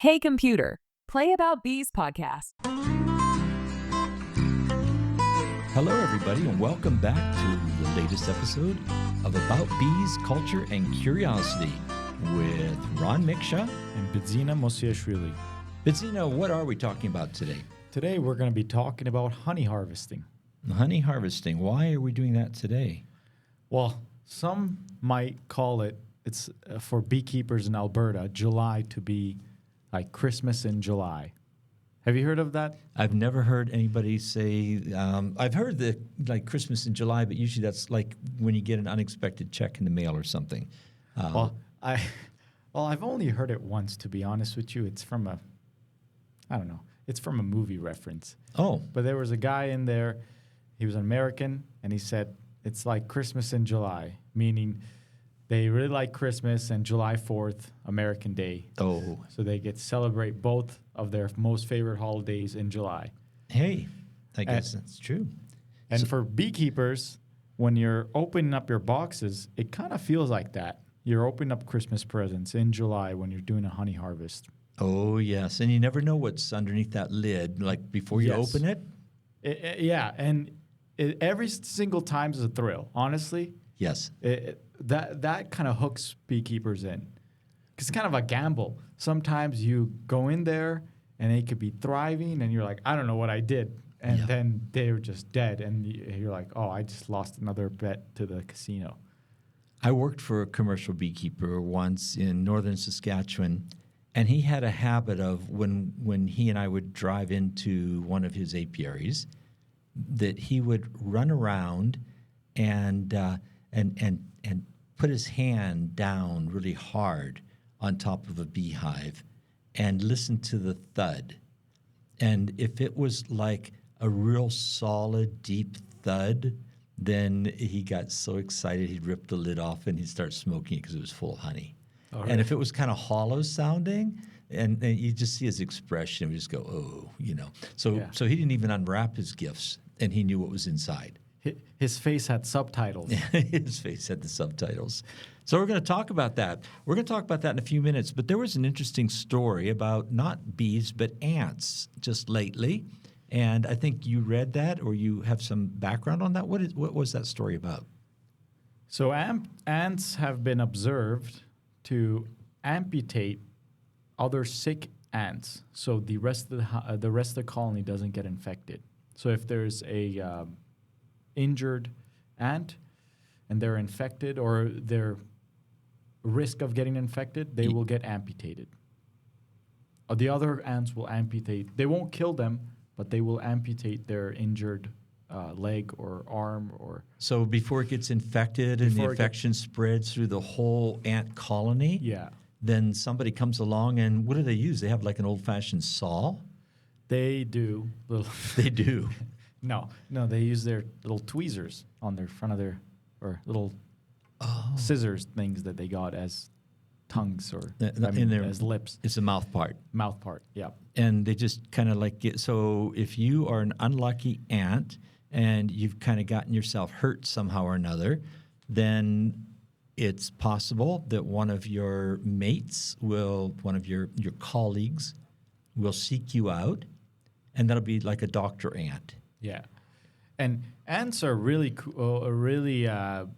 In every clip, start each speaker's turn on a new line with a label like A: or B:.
A: Hey Computer, play About Bees podcast.
B: Hello, everybody, and welcome back to the latest episode of About Bees, Culture, and Curiosity with Ron Miksha
C: and Bidzina Mosiashvili.
B: Bidzina, what are we talking about today?
C: Today we're going to be talking about honey harvesting.
B: Honey harvesting. Why are we doing that today?
C: Well, some might call it's for beekeepers in Alberta, July to be like Christmas in July. Have you heard of that?
B: I've never heard anybody say, I've heard that like Christmas in July, but usually that's like when you get an unexpected check in the mail or something.
C: I've only heard it once, to be honest with you. It's from it's from a movie reference.
B: Oh.
C: But there was a guy in there, he was an American, and he said, it's like Christmas in July, meaning they really like Christmas and July 4th, American Day.
B: Oh.
C: So they get to celebrate both of their most favorite holidays in July.
B: Hey, I guess that's true.
C: And for beekeepers, when you're opening up your boxes, it kind of feels like that. You're opening up Christmas presents in July when you're doing a honey harvest.
B: Oh, yes. And you never know what's underneath that lid, like before you open it.
C: Every single time is a thrill, honestly.
B: Yes.
C: That kind of hooks beekeepers in. Because it's kind of a gamble. Sometimes you go in there and they could be thriving and you're like, I don't know what I did. And then they're just dead. And you're like, oh, I just lost another bet to the casino.
B: I worked for a commercial beekeeper once in northern Saskatchewan, and he had a habit of when he and I would drive into one of his apiaries, that he would run around and put his hand down really hard on top of a beehive and listen to the thud. And if it was like a real solid, deep thud, then he got so excited he'd rip the lid off and he'd start smoking it because it was full of honey. Right. And if it was kind of hollow sounding, and you just see his expression, we just go, oh, you know. So he didn't even unwrap his gifts, and he knew what was inside.
C: His face had subtitles.
B: His face had the subtitles. So we're going to talk about that. We're going to talk about that in a few minutes. But there was an interesting story about not bees, but ants just lately. And I think you read that, or you have some background on that. What was that story about?
C: So ants have been observed to amputate other sick ants, so the rest of the colony doesn't get infected. So if there's a injured ant and they're infected or they're risk of getting infected, they will get amputated. The other ants will amputate. They won't kill them, but they will amputate their injured leg or arm.
B: So before it gets infected and the infection spreads through the whole ant colony, then somebody comes along and what do they use? They have like an old-fashioned saw?
C: They do.
B: They do.
C: No, they use their little tweezers on their front of their, or little scissors things that they got as tongues or as lips.
B: It's a mouth part.
C: Mouth part, yeah.
B: And they just kind of like so if you are an unlucky ant and you've kind of gotten yourself hurt somehow or another, then it's possible that one of your mates one of your colleagues will seek you out, and that'll be like a doctor ant.
C: Yeah. And ants are really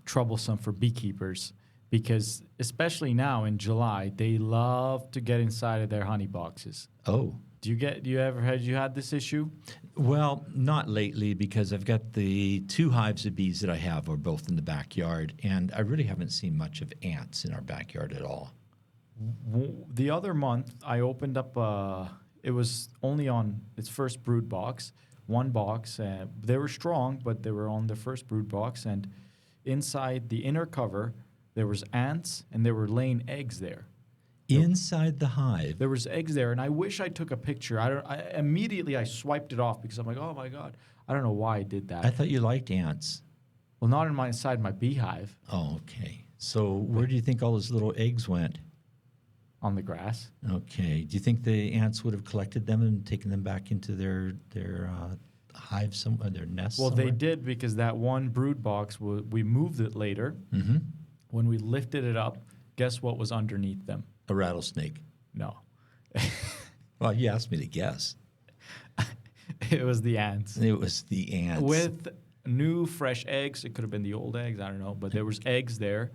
C: troublesome for beekeepers because especially now in July, they love to get inside of their honey boxes.
B: Oh.
C: Had you had this issue?
B: Well, not lately because I've got the 2 hives of bees that I have are both in the backyard, and I really haven't seen much of ants in our backyard at all.
C: The other month, I opened up, it was only on its first brood box, one box. They were strong, but they were on the first brood box, and inside the inner cover, there was ants, and they were laying eggs there.
B: Inside the hive?
C: There was eggs there, and I wish I took a picture. Immediately I swiped it off because I'm like, oh, my God. I don't know why I did that.
B: I thought you liked ants.
C: Well, not inside my beehive.
B: Oh, okay. So where do you think all those little eggs went?
C: On the grass.
B: Okay. Do you think the ants would have collected them and taken them back into their hive, their nest
C: Well,
B: somewhere?
C: they did because that one brood box, we moved it later.
B: Mm-hmm.
C: When we lifted it up, guess what was underneath them?
B: A rattlesnake.
C: No.
B: Well, you asked me to guess.
C: It was the ants.
B: It was the ants.
C: With new, fresh eggs. It could have been the old eggs. I don't know. But there was eggs there.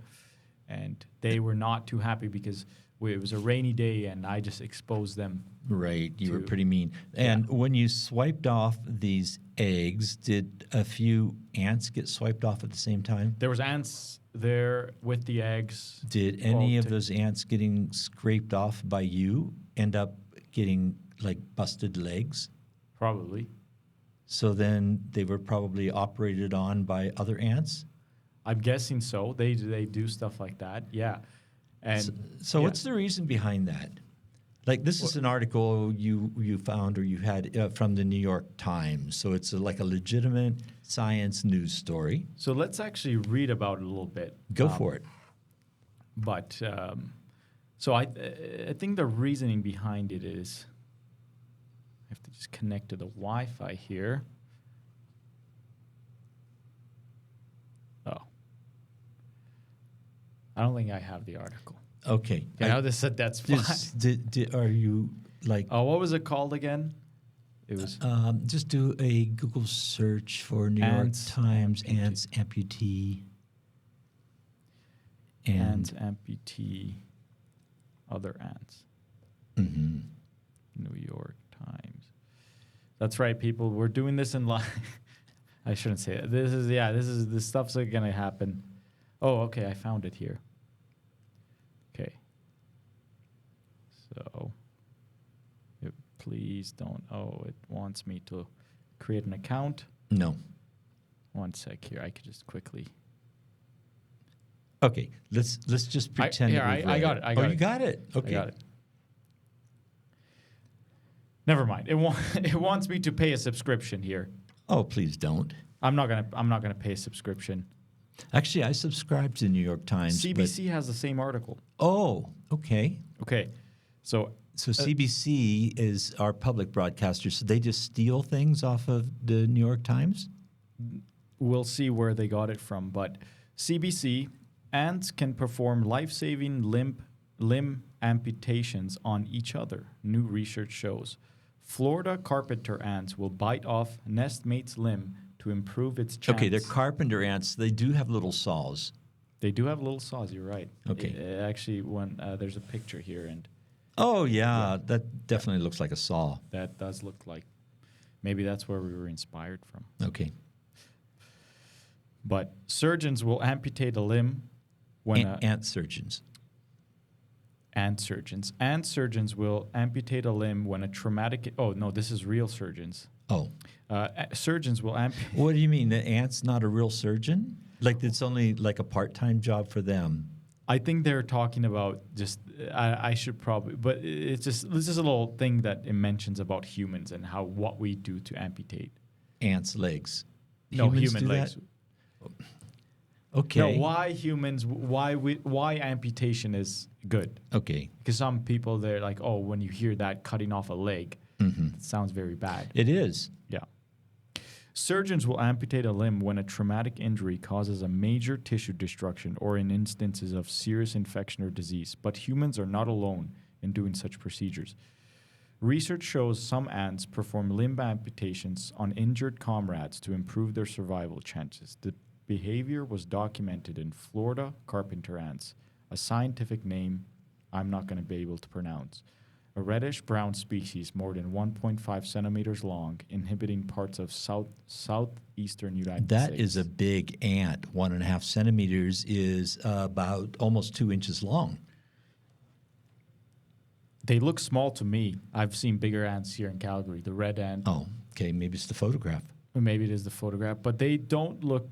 C: And they were not too happy because it was a rainy day and I just exposed them.
B: Right. You were pretty mean. And when you swiped off these eggs, did a few ants get swiped off at the same time?
C: There was ants there with the eggs.
B: Did any of those ants getting scraped off by you end up getting like busted legs?
C: Probably.
B: So then they were probably operated on by other ants?
C: I'm guessing so. They do stuff like that. Yeah. And
B: so what's the reason behind that? Like this is an article you found or you had from the New York Times. So it's like a legitimate science news story.
C: So let's actually read about it a little bit.
B: Go for it.
C: But so I think the reasoning behind it is I have to just connect to the Wi-Fi here. Oh. I don't think I have the article.
B: Okay.
C: That's fine.
B: Are you like...
C: Oh, what was it called again? It was...
B: just do a Google search for New York Times, ants, amputee.
C: Ants, amputee, other ants.
B: Mm-hmm.
C: New York Times. That's right, people. We're doing this in live. I shouldn't say it. This stuff's going to happen. Oh, okay. I found it here. Okay. So, please don't. Oh, it wants me to create an account.
B: No.
C: One sec here. I could just quickly.
B: Okay. Let's just pretend.
C: I got it.
B: You got it. Okay.
C: I got it. Never mind. It wants me to pay a subscription here.
B: Oh, please don't.
C: I'm not gonna pay a subscription.
B: Actually, I subscribe to the New York Times.
C: CBC has the same article.
B: Oh, okay.
C: Okay, so
B: CBC is our public broadcaster, so they just steal things off of the New York Times?
C: We'll see where they got it from, but CBC, ants can perform life-saving limb amputations on each other, new research shows. Florida carpenter ants will bite off nestmate's limb to improve its chance.
B: Okay, they're carpenter ants. They do have little saws.
C: They do have little saws, you're right.
B: Okay.
C: Actually, there's a picture here, and...
B: Oh, yeah, that definitely looks like a saw.
C: That does look like... Maybe that's where we were inspired from.
B: Okay.
C: But surgeons will amputate a limb when...
B: Ant surgeons.
C: Ant surgeons. Ant surgeons will amputate a limb when a traumatic... Oh, no, this is real surgeons.
B: Oh.
C: Surgeons will amputate...
B: What do you mean? The ant's not a real surgeon? Like it's only like a part-time job for them?
C: I think they're talking about just... I should probably... But it's just... This is a little thing that it mentions about humans and what we do to amputate.
B: Ants' legs.
C: No,
B: Humans
C: human
B: do
C: legs.
B: That? Okay.
C: No, why humans? Why amputation is good?
B: Okay.
C: Because some people they're like, oh, when you hear that cutting off a leg, it sounds very bad.
B: It is.
C: Yeah. Surgeons will amputate a limb when a traumatic injury causes a major tissue destruction or in instances of serious infection or disease. But humans are not alone in doing such procedures. Research shows some ants perform limb amputations on injured comrades to improve their survival chances. The behavior was documented in Florida carpenter ants, a scientific name I'm not going to be able to pronounce. A reddish-brown species more than 1.5 centimeters long, inhabiting parts of southeastern United States.
B: That is a big ant. 1.5 centimeters is about almost 2 inches long.
C: They look small to me. I've seen bigger ants here in Calgary. The red ant.
B: Oh, okay. Maybe it's the photograph.
C: Or maybe it is the photograph. But they don't look...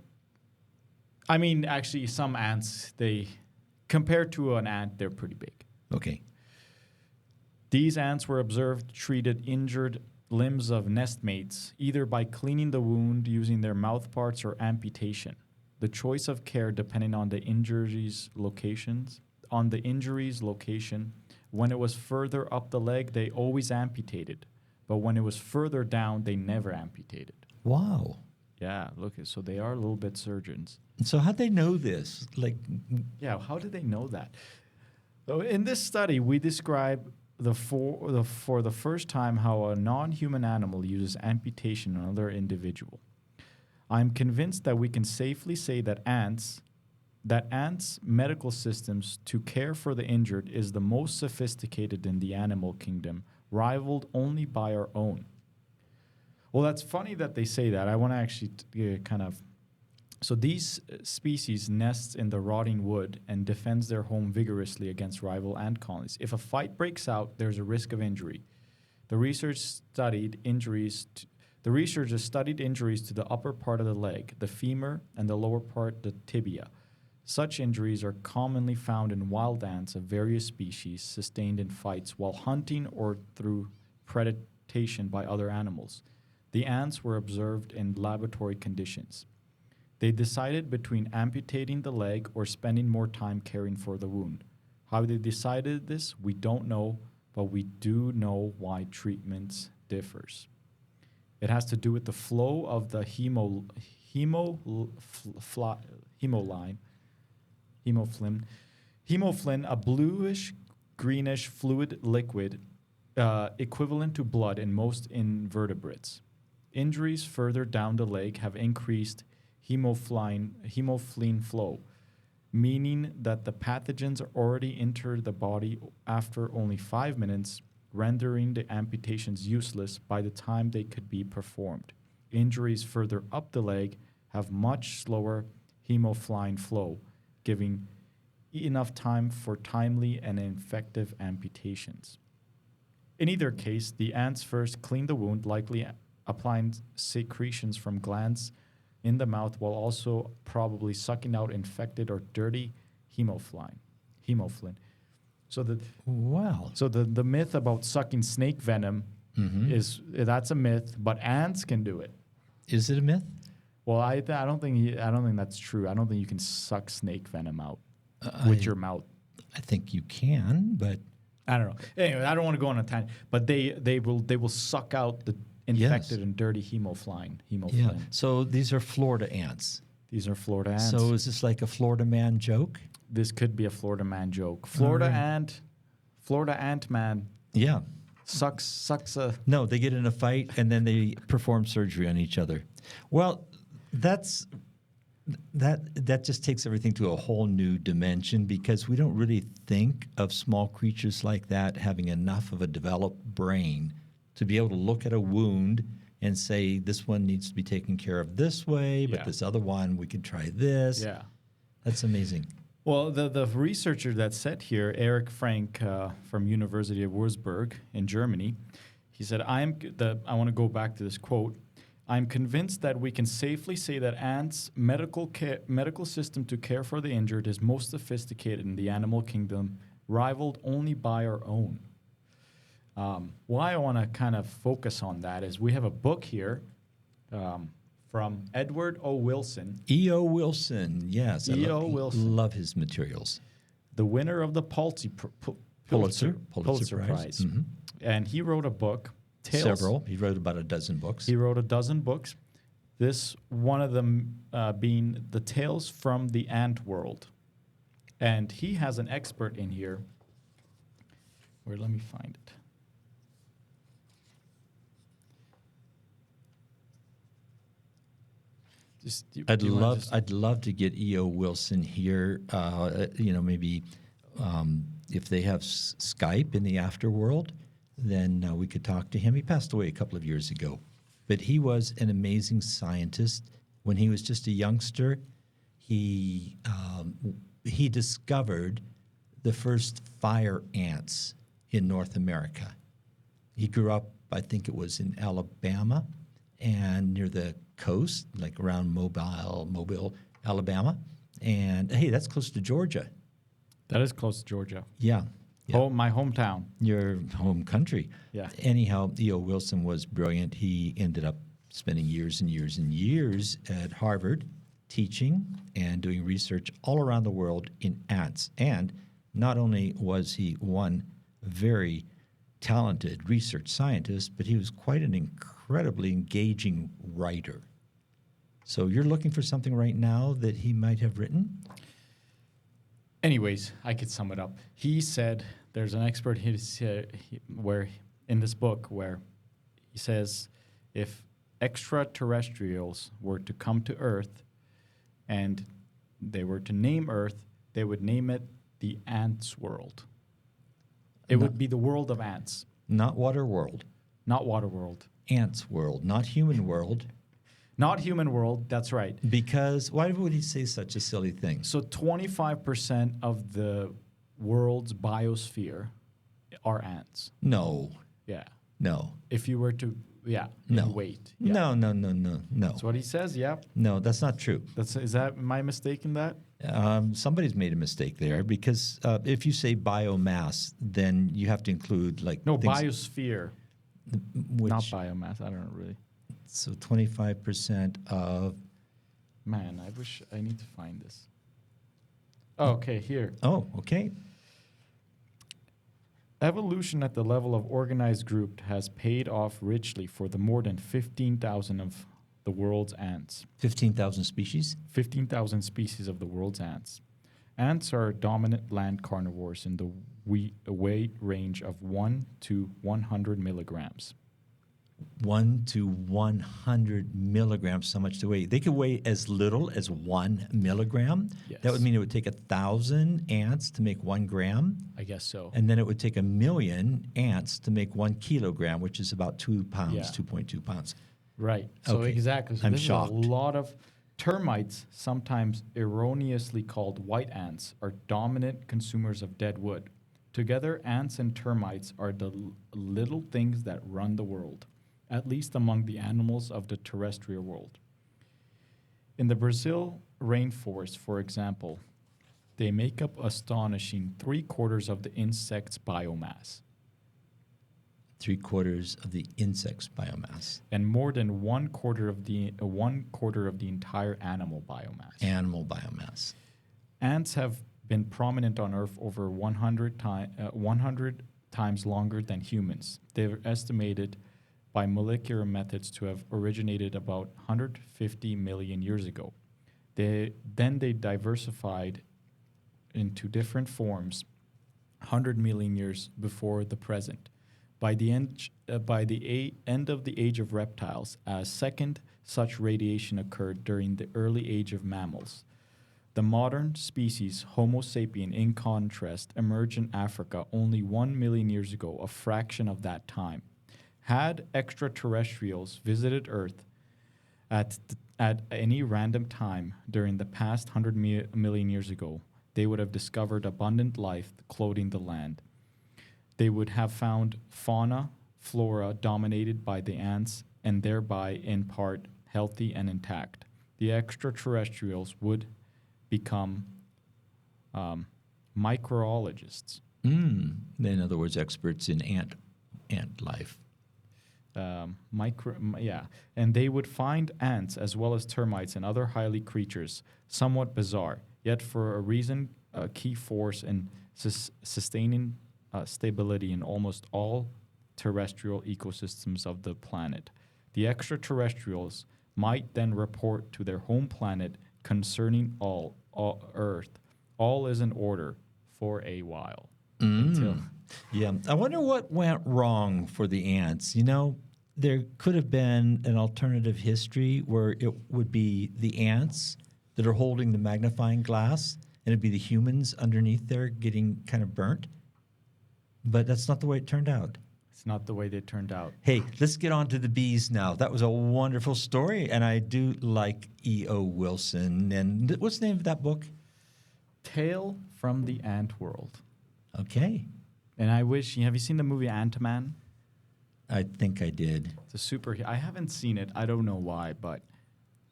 C: I mean, actually, some ants, compared to an ant, they're pretty big.
B: Okay.
C: These ants were observed treated injured limbs of nestmates, either by cleaning the wound using their mouthparts or amputation. The choice of care depending on the injury's location. When it was further up the leg, they always amputated. But when it was further down, they never amputated.
B: Wow.
C: Yeah, look, so they are a little bit surgeons.
B: So how'd they know this?
C: Yeah, how did they know that? So in this study, we describe for the first time how a non-human animal uses amputation on another individual. I'm convinced that we can safely say that ants' medical systems to care for the injured is the most sophisticated in the animal kingdom, rivaled only by our own. Well, that's funny that they say that. I want to actually So these species nests in the rotting wood and defends their home vigorously against rival ant colonies. If a fight breaks out, there's a risk of injury. The researchers studied injuries to the upper part of the leg, the femur, and the lower part, the tibia. Such injuries are commonly found in wild ants of various species sustained in fights while hunting or through predation by other animals. The ants were observed in laboratory conditions. They decided between amputating the leg or spending more time caring for the wound. How they decided this, we don't know, but we do know why treatments differs. It has to do with the flow of the Hemoflin, a bluish-greenish fluid liquid equivalent to blood in most invertebrates. Injuries further down the leg have increased hemoflin flow, meaning that the pathogens already entered the body after only 5 minutes, rendering the amputations useless by the time they could be performed. Injuries further up the leg have much slower hemoflin flow, giving enough time for timely and effective amputations. In either case, the ants first clean the wound, likely applying secretions from glands in the mouth while also probably sucking out infected or dirty hemoflin. So the myth about sucking snake venom that's a myth, but ants can do it.
B: Is it a myth?
C: Well, I don't think that's true. I don't think you can suck snake venom out with your mouth.
B: I think you can, but
C: I don't know. Anyway, I don't want to go on a tangent, but they will suck out the infected and dirty hemoflin.
B: Yeah. So these are Florida ants.
C: These are Florida ants.
B: So is this like a Florida man joke?
C: This could be a Florida man joke. Florida ant man.
B: Yeah.
C: Sucks a.
B: No, they get in a fight and then they perform surgery on each other. Well, that just takes everything to a whole new dimension because we don't really think of small creatures like that having enough of a developed brain to be able to look at a wound and say, this one needs to be taken care of this way, but this other one, we could try this.
C: Yeah.
B: That's amazing.
C: Well, the researcher that said here, Eric Frank from University of Würzburg in Germany, he said, I want to go back to this quote. I'm convinced that we can safely say that ants' medical system to care for the injured is most sophisticated in the animal kingdom, rivaled only by our own. Why I want to kind of focus on that is we have a book here from Edward O. Wilson.
B: E.O. Wilson, yes.
C: E.O. Wilson.
B: Love his materials.
C: The winner of the Pulitzer Prize.
B: Mm-hmm.
C: And he wrote a book.
B: Several. He wrote about a dozen books.
C: He wrote a dozen books. This, one of them being The Tales from the Ant World. And he has an expert in here. Let me find it.
B: I'd love to get E.O. Wilson here. Maybe if they have Skype in the afterworld, then we could talk to him. He passed away a couple of years ago, but he was an amazing scientist. When he was just a youngster, he discovered the first fire ants in North America. He grew up, I think it was in Alabama, and near the coast, like around Mobile, Alabama. And hey, that's close to Georgia.
C: That is close to Georgia.
B: Yeah.
C: My hometown.
B: Your home country.
C: Yeah.
B: Anyhow, E.O. Wilson was brilliant. He ended up spending years and years and years at Harvard teaching and doing research all around the world in ants. And not only was he one very talented research scientist, but he was quite an incredibly engaging writer. So you're looking for something right now that he might have written?
C: Anyways, I could sum it up. He said there's an expert where in this book where he says if extraterrestrials were to come to Earth and they were to name Earth, they would name it the ants world. It would be the world of ants.
B: Not water world.
C: Not water world.
B: Ants world, not human world.
C: Not human world, that's right.
B: Because why would he say such a silly thing?
C: So 25% of the world's biosphere are ants.
B: No.
C: Yeah.
B: No.
C: If you were to,
B: No.
C: weight. Yeah.
B: No.
C: That's what he says, yeah.
B: No, that's not true.
C: Is that my mistake in that?
B: Somebody's made a mistake there because if you say biomass, then you have to include like
C: No,
B: things,
C: biosphere,
B: which,
C: not biomass. I don't know really.
B: So 25% of.
C: Man, I need to find this. Oh, okay, here.
B: Oh, okay.
C: Evolution at the level of organized group has paid off richly for the more than 15,000 of the world's ants.
B: 15,000 species?
C: 15,000 species of the world's ants. Ants are dominant land carnivores in the weight range of 1 to 100 milligrams.
B: 1 to 100 milligrams, so much to weigh. They could weigh as little as 1 milligram.
C: Yes.
B: That would mean it would take 1,000 ants to make 1 gram.
C: I guess so.
B: And then it would take 1,000,000 ants to make 1 kilogram, which is about 2 pounds,
C: Yeah.
B: 2.2 pounds.
C: Right. So
B: Okay.
C: exactly. So
B: I'm
C: this
B: shocked.
C: is a lot of termites, sometimes erroneously called white ants, are dominant consumers of dead wood. Together, ants and termites are the little things that run the world, at least among the animals of the terrestrial world. In the Brazil rainforest, for example, they make up astonishing 3/4 of the insect's biomass
B: 3/4 of the insect's biomass.
C: and more than 1/4 of the entire animal biomass.
B: Animal biomass.
C: Ants have been prominent on Earth over 100 times longer than humans. They're estimated by molecular methods to have originated about 150 million years ago. They diversified into different forms 100 million years before the present. By the end of the age of reptiles, a second such radiation occurred during the early age of mammals. The modern species Homo sapien, in contrast, emerged in Africa only 1 million years ago, a fraction of that time. Had extraterrestrials visited Earth at any random time during the past 100 million years ago, they would have discovered abundant life clothing the land. They would have found fauna, flora dominated by the ants, and thereby, in part, healthy and intact. The extraterrestrials would become microbiologists.
B: In other words, experts in ant life.
C: And they would find ants as well as termites and other highly creatures somewhat bizarre, yet for a reason, a key force in sustaining stability in almost all terrestrial ecosystems of the planet. The extraterrestrials might then report to their home planet concerning all Earth. All is in order for a while.
B: Yeah. I wonder what went wrong for the ants. You know, there could have been an alternative history where it would be the ants that are holding the magnifying glass, and it'd be the humans underneath there getting kind of burnt. But that's not the way it turned out.
C: It's not the way they turned out.
B: Hey, let's get on to the bees now. That was a wonderful story, and I do like E.O. Wilson. And what's the name of that book?
C: Tale from the Ant World.
B: Okay.
C: And have you seen the movie Ant-Man?
B: I think I did.
C: It's a super. I haven't seen it. I don't know why, but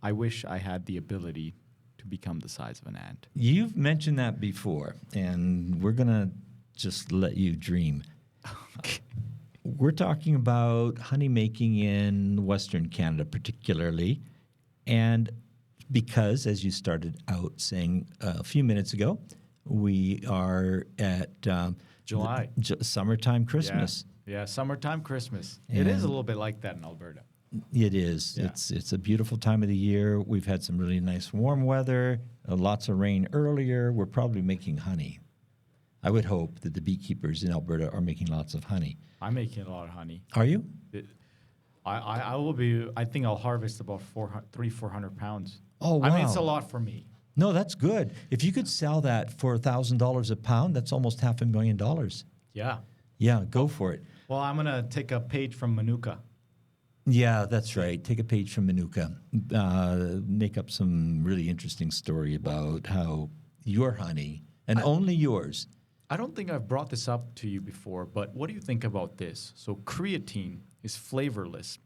C: I wish I had the ability to become the size of an ant.
B: You've mentioned that before, and we're going to just let you dream. We're talking about honey making in Western Canada particularly, and because, as you started out saying a few minutes ago, we are at
C: July.
B: Summertime Christmas.
C: Yeah, summertime Christmas. It is a little bit like that in Alberta.
B: It is.
C: Yeah.
B: It's a beautiful time of the year. We've had some really nice warm weather, lots of rain earlier. We're probably making honey. I would hope that the beekeepers in Alberta are making lots of honey.
C: I'm making a lot of honey.
B: Are you?
C: I will be. I think I'll harvest about 400 pounds.
B: Oh, wow.
C: I mean, it's a lot for me.
B: No, that's good. If you could sell that for $1,000 a pound, that's almost $500,000.
C: Yeah.
B: Yeah, go for it.
C: Well, I'm gonna take a page from Manuka.
B: Yeah, that's right. Take a page from Manuka. Make up some really interesting story about how your honey, and only yours.
C: I don't think I've brought this up to you before, but what do you think about this? So creatine is flavorless.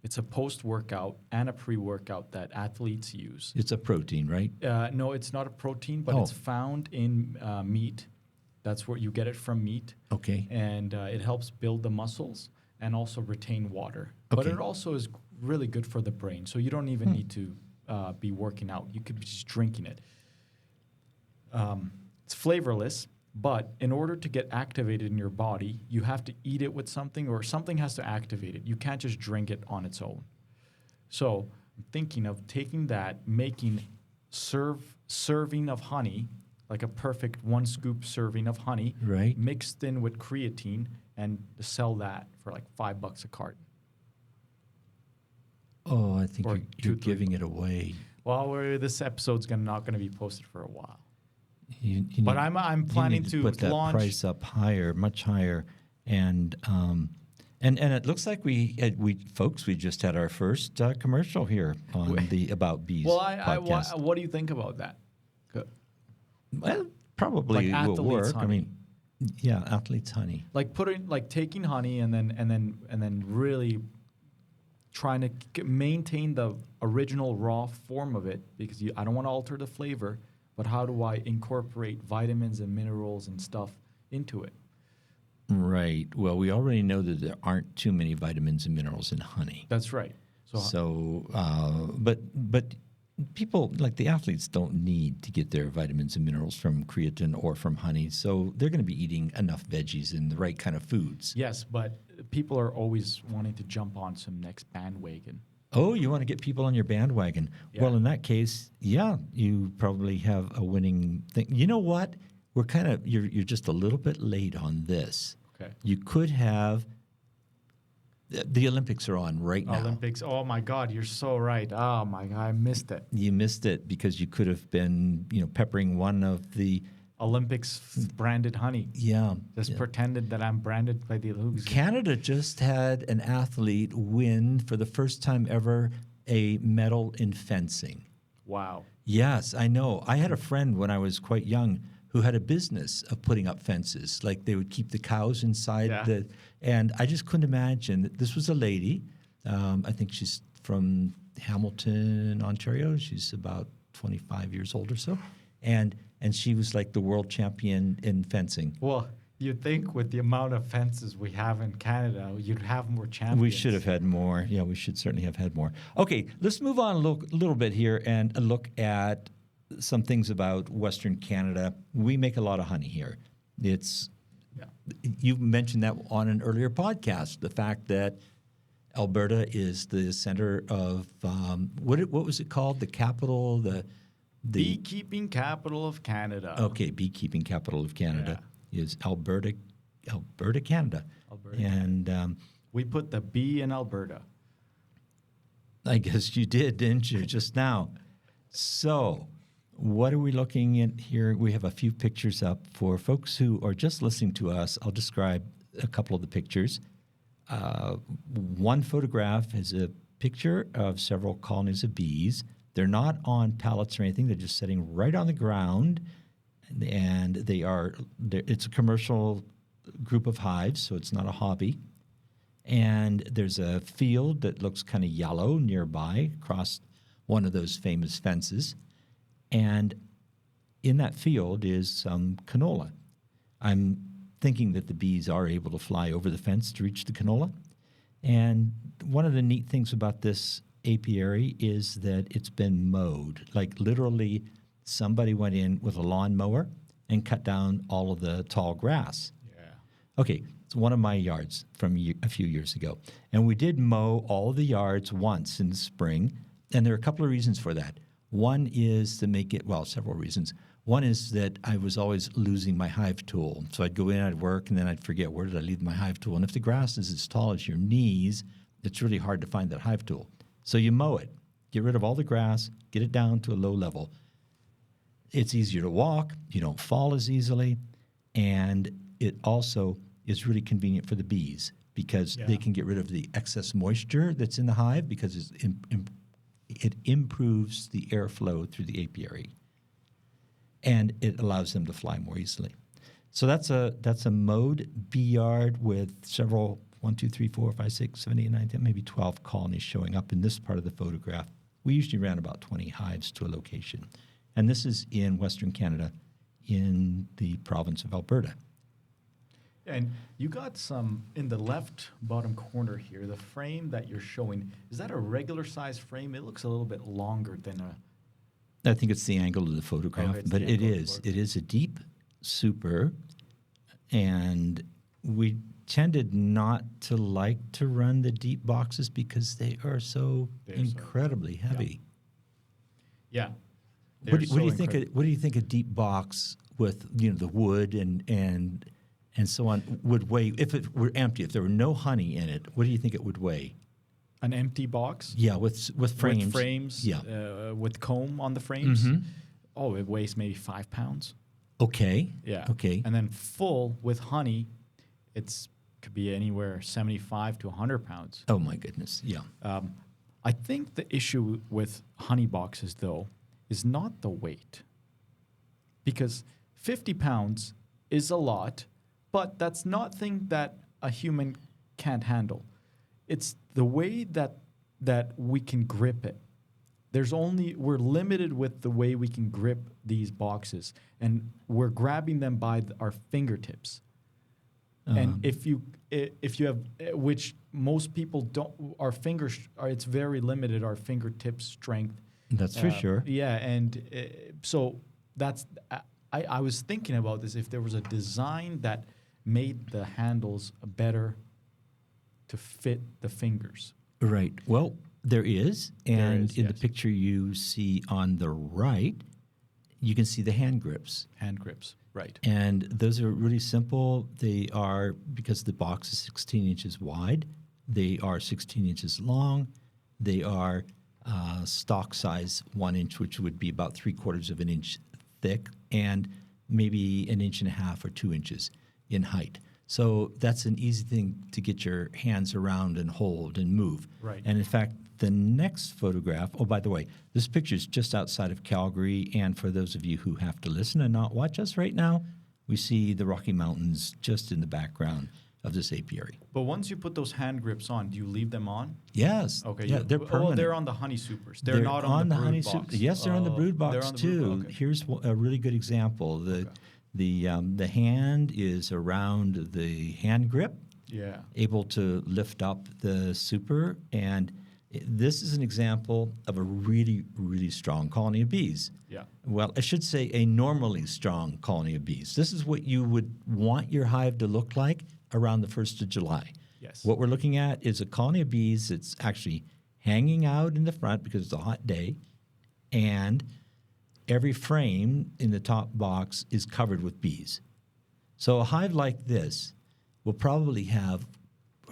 C: It's a post-workout and a pre-workout that athletes use.
B: It's a protein, right?
C: No, it's not a protein, but it's found in meat. That's where you get it from meat.
B: Okay.
C: And it helps build the muscles and also retain water. But
B: Okay.
C: it also is really good for the brain. So you don't even need to be working out. You could be just drinking it. It's flavorless, but in order to get activated in your body, you have to eat it with something, or something has to activate it. You can't just drink it on its own. So I'm thinking of taking that, making serving of honey, like a perfect 1 scoop serving of honey,
B: Right.
C: mixed in with creatine, and sell that for like $5 a carton.
B: Oh, I think
C: Or
B: you're
C: 2-3
B: giving it away.
C: Well, this episode's not going to be posted for a while.
B: You
C: But
B: need-
C: I'm
B: you
C: planning
B: need
C: to
B: put that
C: launch.
B: price up higher, much higher, and it looks like we just had our first commercial here on the About Bees
C: Well,
B: podcast.
C: what do you think about that?
B: Well, probably
C: Like
B: will
C: athlete's
B: work. I
C: honey.
B: mean, yeah, athlete's honey.
C: Like taking honey and then really trying to maintain the original raw form of it, because I don't want to alter the flavor, but how do I incorporate vitamins and minerals and stuff into it?
B: Right. Well, we already know that there aren't too many vitamins and minerals in honey.
C: That's right.
B: But people, like the athletes, don't need to get their vitamins and minerals from creatine or from honey, so they're going to be eating enough veggies and the right kind of foods.
C: Yes, but people are always wanting to jump on some next bandwagon.
B: Oh, you want to get people on your bandwagon?
C: Yeah.
B: Well, in that case, yeah, you probably have a winning thing. You know what? You're just a little bit late on this.
C: Okay.
B: You could have. The Olympics are on right now.
C: Olympics. Oh my God, you're so right. Oh my God, I missed it.
B: You missed it because you could have been, peppering one of the
C: Olympics branded honey.
B: yeah.
C: Pretended that I'm branded by the Olympics.
B: Canada just had an athlete win for the first time ever a medal in fencing.
C: Wow.
B: Yes, I know. I had a friend when I was quite young who had a business of putting up fences. Like they would keep the cows inside and I just couldn't imagine that this was a lady. I think she's from Hamilton, Ontario. She's about 25 years old or so. And she was like the world champion in fencing.
C: Well, you'd think with the amount of fences we have in Canada, you'd have more champions.
B: We should have had more. Yeah, we should certainly have had more. Okay, let's move on a little bit here and look at some things about Western Canada. We make a lot of honey here. You mentioned that on an earlier podcast, the fact that Alberta is the center of what was it called? The capital, the
C: Beekeeping capital of Canada.
B: Okay, beekeeping capital of Canada is Alberta, Canada.
C: Alberta.
B: And
C: we put the B in Alberta.
B: I guess you did, didn't you, just now? So, what are we looking at here? We have a few pictures up for folks who are just listening to us. I'll describe a couple of the pictures. One photograph is a picture of several colonies of bees. They're not on pallets or anything. They're just sitting right on the ground, and it's a commercial group of hives, so it's not a hobby. And there's a field that looks kind of yellow nearby across one of those famous fences. And in that field is some canola. I'm thinking that the bees are able to fly over the fence to reach the canola. And one of the neat things about this apiary is that it's been mowed. Like literally somebody went in with a lawnmower and cut down all of the tall grass.
C: Yeah.
B: Okay, it's one of my yards from a few years ago. And we did mow all of the yards once in the spring. And there are a couple of reasons for that. One is to make it, several reasons. One is that I was always losing my hive tool. So I'd go in, I'd work, and then I'd forget, where did I leave my hive tool? And if the grass is as tall as your knees, it's really hard to find that hive tool. So you mow it, get rid of all the grass, get it down to a low level. It's easier to walk, you don't fall as easily, and it also is really convenient for the bees because they can get rid of the excess moisture that's in the hive because it improves the airflow through the apiary. And it allows them to fly more easily. So that's a mowed bee yard with several 1, 2, 3, 4, 5, 6, 7, 8, 9, 10, maybe 12 colonies showing up in this part of the photograph. We usually ran about 20 hives to a location. And this is in Western Canada in the province of Alberta.
C: And you got some in the left bottom corner here, the frame that you're showing. Is that a regular size frame? It looks a little bit longer than a...
B: I think it's the angle of the photograph, but it is. It is a deep super, and we tended not to like to run the deep boxes because they are so incredibly heavy.
C: Yeah.
B: What do you think? What do you think a deep box with the wood and so on would weigh if it were empty? If there were no honey in it, what do you think it would weigh?
C: An empty box?
B: Yeah, with frames.
C: With frames, with comb on the frames. Mm-hmm. Oh, it weighs maybe 5 pounds.
B: Okay.
C: Yeah.
B: Okay.
C: And then full with honey, could be anywhere 75 to 100 pounds.
B: Oh, my goodness. Yeah.
C: I think the issue with honey boxes, though, is not the weight. Because 50 pounds is a lot, but that's not thing that a human can't handle. It's the way that we can grip it. We're limited with the way we can grip these boxes, and we're grabbing them by our fingertips. And if you have, which most people don't, our fingers are, it's very limited, our fingertip strength.
B: That's for sure.
C: Yeah, and so that's, I was thinking about this, if there was a design that made the handles better to fit the fingers.
B: Right. Well, there is. And in the
C: yes.
B: picture you see on the right, you can see the hand grips.
C: Hand grips, right.
B: And those are really simple. They are, because the box is 16 inches wide, they are 16 inches long. They are stock size 1 inch, which would be about 3/4 of an inch thick, and maybe 1.5 inches or 2 inches in height. So that's an easy thing to get your hands around and hold and move.
C: Right.
B: And in fact, the next photograph, oh, by the way, this picture is just outside of Calgary. And for those of you who have to listen and not watch us right now, we see the Rocky Mountains just in the background of this apiary.
C: But once you put those hand grips on, do you leave them on?
B: Yes.
C: Okay.
B: Yeah, they're permanent.
C: Oh, they're on the honey supers. They're not on the brood
B: honey
C: box.
B: Yes, they're on the brood box too.
C: Okay.
B: Here's a really good example. The hand is around the hand grip, able to lift up the super, and this is an example of a really, really strong colony of bees.
C: Yeah.
B: Well, I should say a normally strong colony of bees. This is what you would want your hive to look like around the 1st of July.
C: Yes.
B: What we're looking at is a colony of bees that's actually hanging out in the front because it's a hot day, and every frame in the top box is covered with bees. So a hive like this will probably have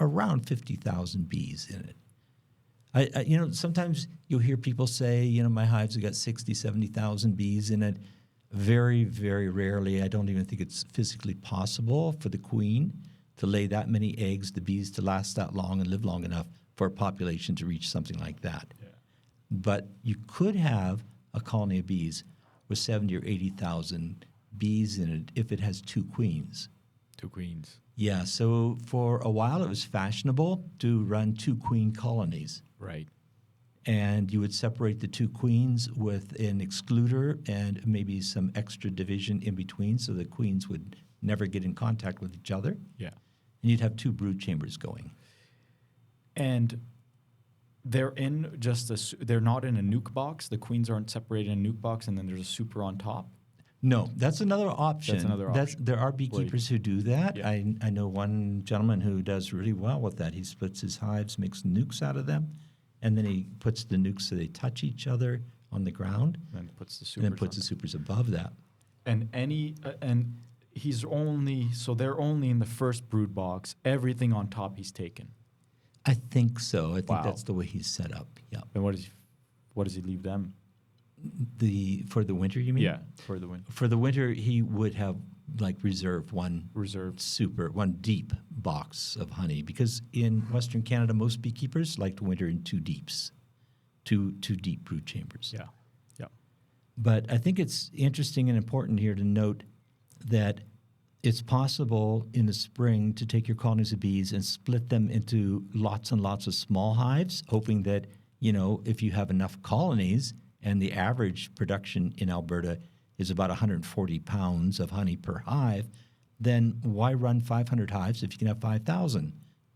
B: around 50,000 bees in it. Sometimes you'll hear people say, my hives have got 60, 70,000 bees in it. Very, very rarely. I don't even think it's physically possible for the queen to lay that many eggs, the bees to last that long and live long enough for a population to reach something like that. Yeah. But you could have a colony of bees with 70 or 80,000 bees in it if it has 2 queens.
C: 2 queens.
B: Yeah, so for a while it was fashionable to run 2 queen colonies.
C: Right.
B: And you would separate the 2 queens with an excluder and maybe some extra division in between so the queens would never get in contact with each other.
C: Yeah.
B: And you'd have 2 brood chambers going.
C: And they're they're not in a nuke box. The queens aren't separated in a nuke box, and then there's a super on top.
B: No, that's another option. There are beekeepers who do that.
C: Yeah.
B: I know one gentleman who does really well with that. He splits his hives, makes nukes out of them, and then he puts the nukes so they touch each other on the ground.
C: And puts the
B: supers above that.
C: and they're only in the first brood box. Everything on top he's taken.
B: I think so. I think
C: Wow.
B: that's the way he's set up. Yeah.
C: And what does he leave them?
B: For the winter, you mean?
C: Yeah, for the winter.
B: For the winter, he would have like reserved one deep box of honey, because in Western Canada, most beekeepers like to winter in two deeps, two deep brood chambers.
C: Yeah. Yeah.
B: But I think it's interesting and important here to note that it's possible in the spring to take your colonies of bees and split them into lots and lots of small hives, hoping that, if you have enough colonies, and the average production in Alberta is about 140 pounds of honey per hive, then why run 500 hives if you can have 5,000?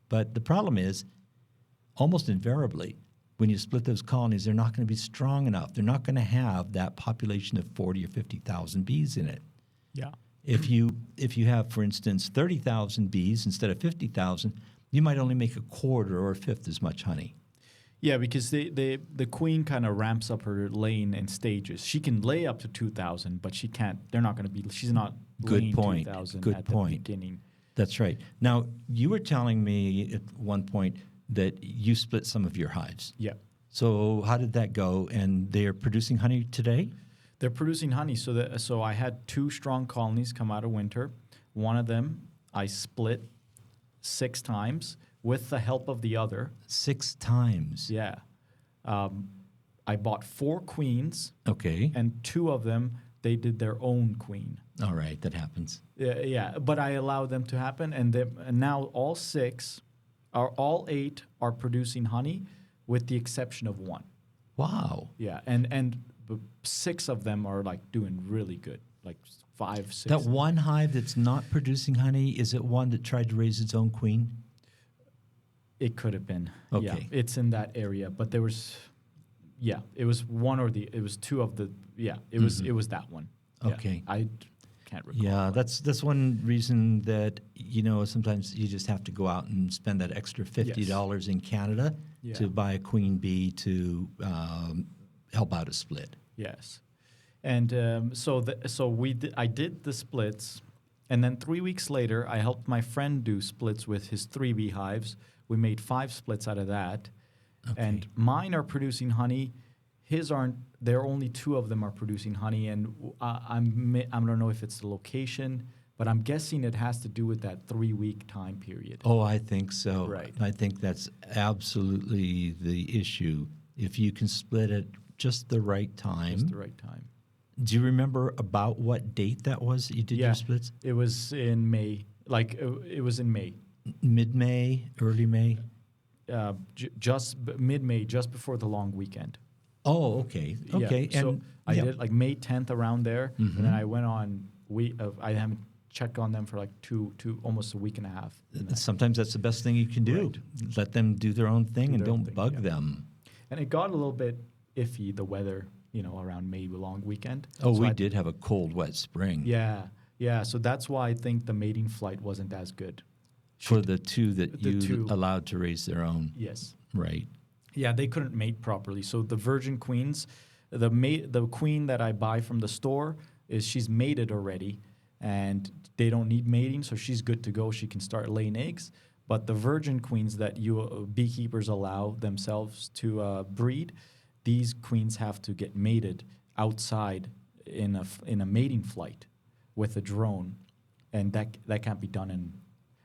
B: But the problem is, almost invariably, when you split those colonies, they're not going to be strong enough. They're not going to have that population of 40 or 50,000 bees in it.
C: Yeah.
B: If you have, for instance, 30,000 bees instead of 50,000, you might only make a quarter or a fifth as much honey.
C: Yeah, because the queen kind of ramps up her laying in stages. She can lay up to 2,000, but she can't. They're not going to be. She's not laying 2,000 at the beginning.
B: That's right. Now, you were telling me at one point that you split some of your hives.
C: Yeah.
B: So how did that go? And they are producing honey today?
C: They're producing honey. So I had 2 strong colonies come out of winter. One of them I split 6 times with the help of the other.
B: 6 times?
C: Yeah. I bought 4 queens.
B: Okay.
C: And 2 of them, they did their own queen.
B: All right, that happens.
C: Yeah, but I allowed them to happen. And now all 8 are producing honey with the exception of 1.
B: Wow.
C: Yeah, and 6 of them are like doing really good, like 5, 6.
B: That one hive that's not producing honey, is it one that tried to raise its own queen?
C: It could have been.
B: Okay.
C: Yeah, it's in that area, but there was, it was it was 2 of the, it was that one.
B: Okay.
C: Yeah, I can't recall.
B: Yeah, that's one reason that, sometimes you just have to go out and spend that extra $50 in Canada to buy a queen bee to help out a split.
C: Yes. And I did the splits, and then 3 weeks later, I helped my friend do splits with his 3 beehives. We made 5 splits out of that.
B: Okay.
C: And mine are producing honey. His aren't. There are only 2 of them are producing honey, and I don't know if it's the location, but I'm guessing it has to do with that 3-week time period.
B: Oh, I think so.
C: Right.
B: I think that's absolutely the issue. If you can split at just the right time.
C: Just the right time.
B: Do you remember about what date that was that you did your splits?
C: It was in May. It was in May.
B: Mid-May, early May?
C: Just mid-May, just before the long weekend.
B: Oh, okay. Okay.
C: Yeah. So
B: and
C: I did like May 10th around there, and then I went on. I haven't checked on them for like almost a week and a half.
B: Sometimes that's the best thing you can do.
C: Right.
B: Let them do their own thing and don't bug them.
C: And it got a little bit iffy, the weather, around May long weekend.
B: Oh,
C: so
B: we did have a cold, wet spring.
C: Yeah. So that's why I think the mating flight wasn't as good.
B: For the 2 that
C: The
B: you
C: 2.
B: allowed to raise their own.
C: Yes.
B: Right.
C: Yeah, they couldn't mate properly. So the virgin queens, the queen that I buy from the store she's mated already, and they don't need mating, so she's good to go. She can start laying eggs. But the virgin queens that beekeepers allow themselves to breed, these queens have to get mated outside in a mating flight with a drone, and that can't be done in.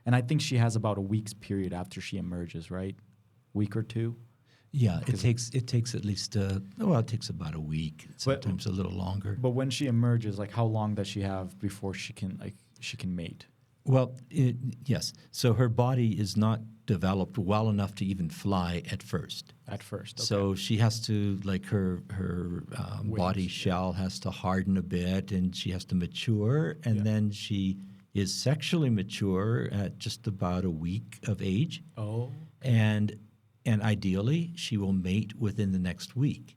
C: And I think she has about a week's period after she emerges, right? Week or 2.
B: Yeah, it takes at least it takes about a week, sometimes a little longer.
C: But when she emerges, like how long does she have before she can mate?
B: Well, yes. So her body is not developed well enough to even fly at first.
C: At first, okay.
B: So she has to, like her body shell has to harden a bit, and she has to mature, and then she is sexually mature at just about a week of age.
C: Oh.
B: And ideally, she will mate within the next week.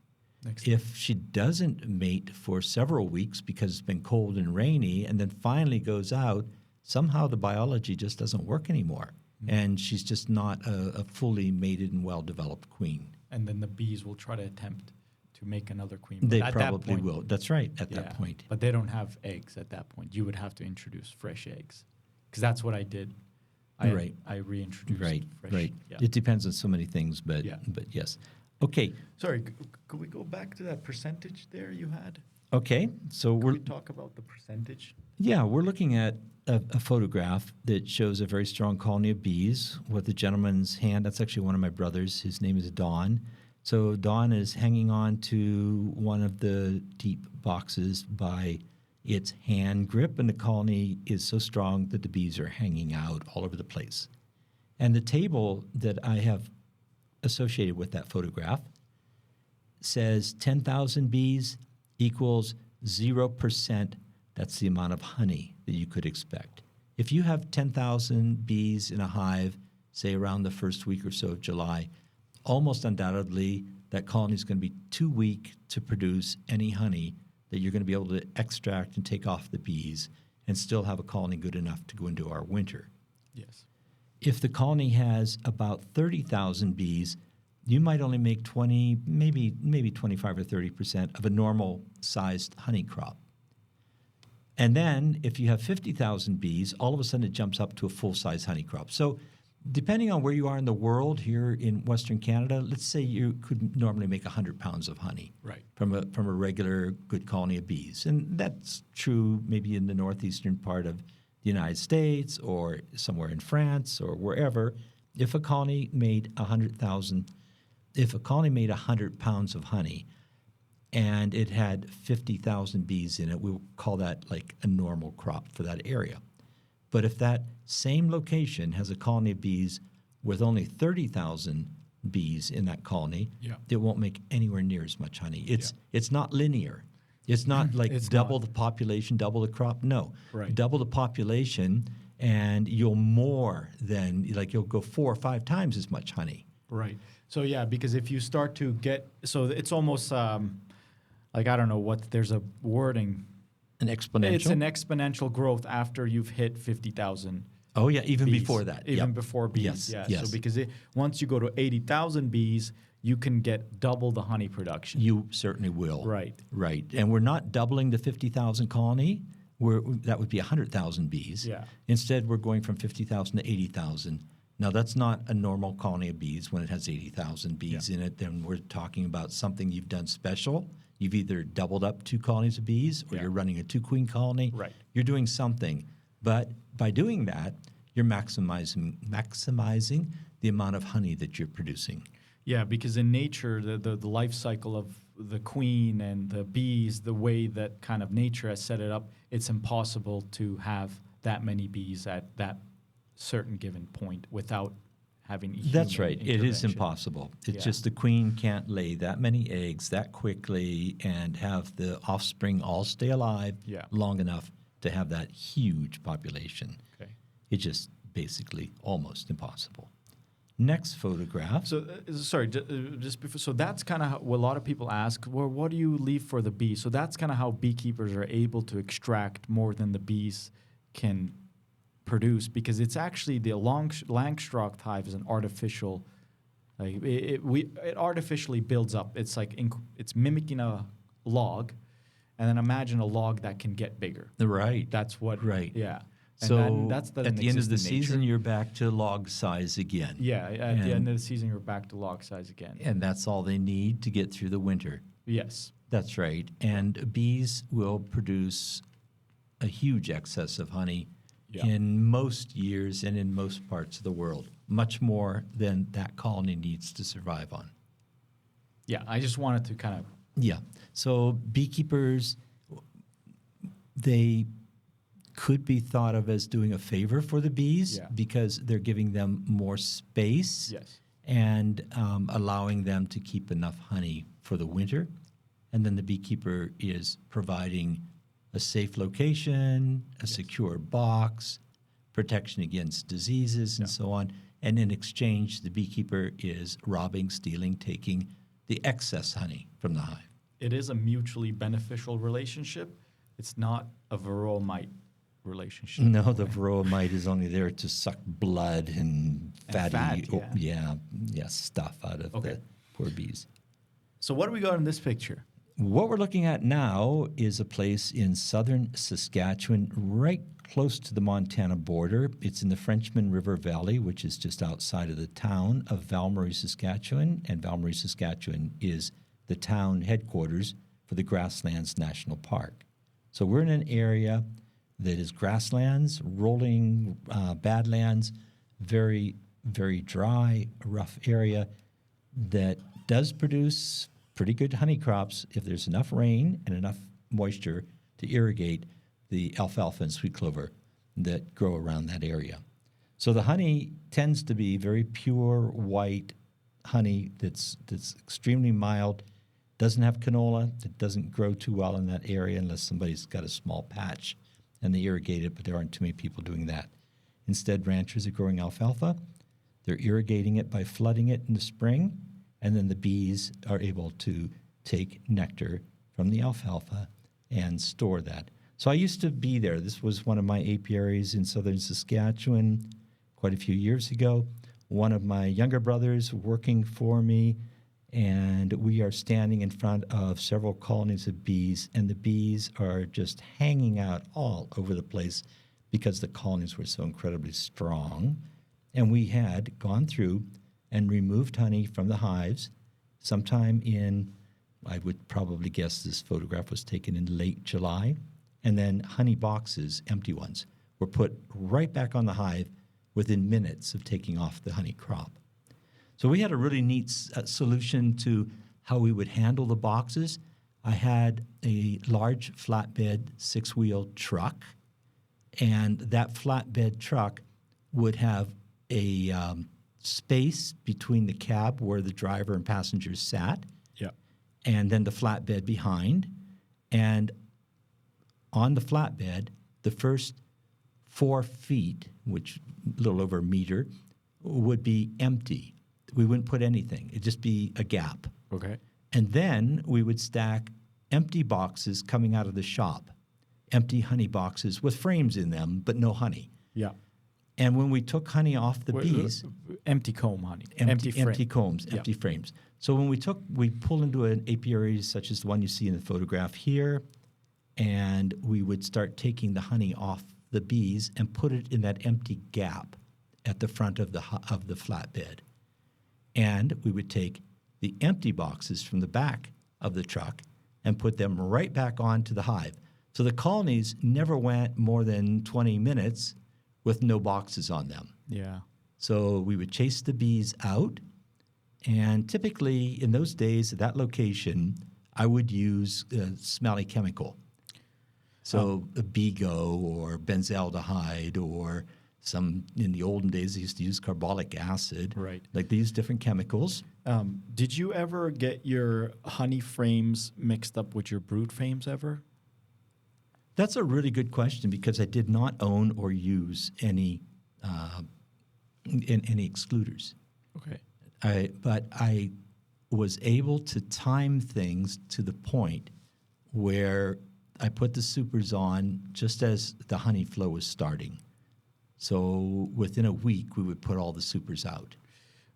B: If she doesn't mate for several weeks because it's been cold and rainy, and then finally goes out, somehow the biology just doesn't work anymore. Mm-hmm. And she's just not a fully mated and well-developed queen.
C: And then the bees will try to attempt to make another queen. But
B: They
C: at
B: probably
C: that point,
B: will. That's right, at that
C: yeah,
B: point.
C: But they don't have eggs at that point. You would have to introduce fresh eggs, because that's what I did.
B: Right.
C: I reintroduced
B: Right,
C: fresh.
B: right.
C: Yeah.
B: It depends on so many things, but yes. Okay,
C: Sorry, could we go back to that percentage there you had?
B: okay. So
C: Could
B: we're
C: we talk about the percentage?
B: we're looking at a photograph that shows a very strong colony of bees with the gentleman's hand. That's actually one of my brothers. His name is Don. So Don is hanging on to one of the deep boxes by its hand grip, and the colony is so strong that the bees are hanging out all over the place. And the table that I have associated with that photograph says 10,000 bees equals 0%. That's the amount of honey that you could expect. If you have 10,000 bees in a hive, say around the first week or so of July, almost undoubtedly that colony is going to be too weak to produce any honey that you're going to be able to extract and take off the bees and still have a colony good enough to go into our winter.
C: Yes.
B: If the colony has about 30,000 bees, you might only make 20, maybe 25 or 30% of a normal sized honey crop. And then if you have 50,000 bees, all of a sudden it jumps up to a full-size honey crop. So depending on where you are in the world, here in Western Canada, let's say you could normally make 100 pounds of honey
C: Right.
B: from a regular good colony of bees. And that's true maybe in the northeastern part of the United States or somewhere in France or wherever. If a colony made 100 pounds of honey, and it had 50,000 bees in it, we will call that like a normal crop for that area. But if that same location has a colony of bees with only 30,000 bees in that colony, it won't make anywhere near as much honey. It's not linear. It's not like
C: It's
B: double
C: not.
B: the population, double the crop. No.
C: Right.
B: Double the population, and you'll you'll go 4 or 5 times as much honey.
C: Right. So yeah, because if you start to get, so it's almost like, I don't know what, there's a wording.
B: An exponential?
C: It's an exponential growth after you've hit 50,000.
B: Oh, yeah, even
C: bees.
B: before that.
C: Even
B: Yep.
C: before bees.
B: Yes,
C: Yeah.
B: yes.
C: So because once you go to 80,000 bees, you can get double the honey production.
B: You certainly will.
C: Right.
B: Right. And we're not doubling the 50,000 colony. That would be 100,000 bees.
C: Yeah.
B: Instead, we're going from 50,000 to 80,000. Now, that's not a normal colony of bees when it has 80,000 bees in it. Then we're talking about something you've done special. You've either doubled up 2 colonies of bees or you're running a 2-queen colony.
C: Right.
B: You're doing something. But by doing that, you're maximizing the amount of honey that you're producing.
C: Yeah, because in nature, the life cycle of the queen and the bees, the way that kind of nature has set it up, it's impossible to have that many bees at that certain given point without having
B: That's
C: human
B: right. It is
C: intervention.
B: impossible. It's
C: Yeah.
B: just the queen can't lay that many eggs that quickly and have the offspring all stay alive long enough to have that huge population.
C: Okay.
B: It's just basically almost impossible. Next photograph.
C: So, just before, so that's kind of what a lot of people ask, well, what do you leave for the bees? So that's kind of how beekeepers are able to extract more than the bees can produce, because it's actually the Langstroth hive is an artificial, like it artificially builds up. It's like it's mimicking a log, and then imagine a log that can get bigger.
B: Right.
C: That's what.
B: Right.
C: Yeah. And
B: So
C: that's
B: at the end of the
C: exist in
B: season,
C: nature.
B: you're back to log size again.
C: Yeah. At the end of the season, you're back to log size again.
B: And that's all they need to get through the winter.
C: Yes.
B: That's right. And bees will produce a huge excess of honey in most years and in most parts of the world, much more than that colony needs to survive on.
C: Yeah, I just wanted to kind of...
B: Yeah. So beekeepers, they could be thought of as doing a favor for the bees because they're giving them more space and allowing them to keep enough honey for the winter. And then the beekeeper is providing a safe location, a secure box, protection against diseases, and so on. And in exchange, the beekeeper is robbing, stealing, taking the excess honey from the hive.
C: It is a mutually beneficial relationship. It's not a Varroa mite relationship.
B: No, the Varroa mite is only there to suck blood and fatty
C: fat,
B: stuff out of the poor bees.
C: So what do we got in this picture?
B: What we're looking at now is a place in southern Saskatchewan, right close to the Montana border. It's in the Frenchman River Valley, which is just outside of the town of Val-Marie, Saskatchewan. And Val-Marie, Saskatchewan is the town headquarters for the Grasslands National Park. So we're in an area that is grasslands, rolling badlands, very, very dry, rough area that does produce pretty good honey crops if there's enough rain and enough moisture to irrigate the alfalfa and sweet clover that grow around that area. So the honey tends to be very pure white honey that's extremely mild, doesn't have canola, it doesn't grow too well in that area unless somebody's got a small patch and they irrigate it, but there aren't too many people doing that. Instead, ranchers are growing alfalfa. They're irrigating it by flooding it in the spring, and then the bees are able to take nectar from the alfalfa and store that. So I used to be there. This was one of my apiaries in southern Saskatchewan quite a few years ago. One of my younger brothers working for me, and we are standing in front of several colonies of bees, and the bees are just hanging out all over the place because the colonies were so incredibly strong. And we had gone through and removed honey from the hives sometime in, I would probably guess this photograph was taken in late July, and then honey boxes, empty ones, were put right back on the hive within minutes of taking off the honey crop. So we had a really neat solution to how we would handle the boxes. I had a large flatbed 6-wheel truck, and that flatbed truck would have a space between the cab where the driver and passengers sat, and then the flatbed behind. And on the flatbed, the first 4 feet, which a little over a meter, would be empty. We wouldn't put anything. It'd just be a gap.
C: Okay.
B: And then we would stack empty boxes coming out of the shop, empty honey boxes with frames in them, but no honey.
C: Yeah.
B: And when we took honey off the bees,
C: empty comb honey,
B: empty combs, empty frames. So when we pull into an apiary such as the one you see in the photograph here, and we would start taking the honey off the bees and put it in that empty gap at the front of the flatbed. And we would take the empty boxes from the back of the truck and put them right back onto the hive. So the colonies never went more than 20 minutes with no boxes on them.
C: Yeah.
B: So we would chase the bees out, and typically in those days at that location, I would use a smelly chemical. So a Bego or benzaldehyde or in the olden days, they used to use carbolic acid.
C: Right.
B: Like they use different chemicals.
C: Did you ever get your honey frames mixed up with your brood frames ever?
B: That's a really good question because I did not own or use any excluders.
C: Okay.
B: But I was able to time things to the point where I put the supers on just as the honey flow was starting. So within a week, we would put all the supers out.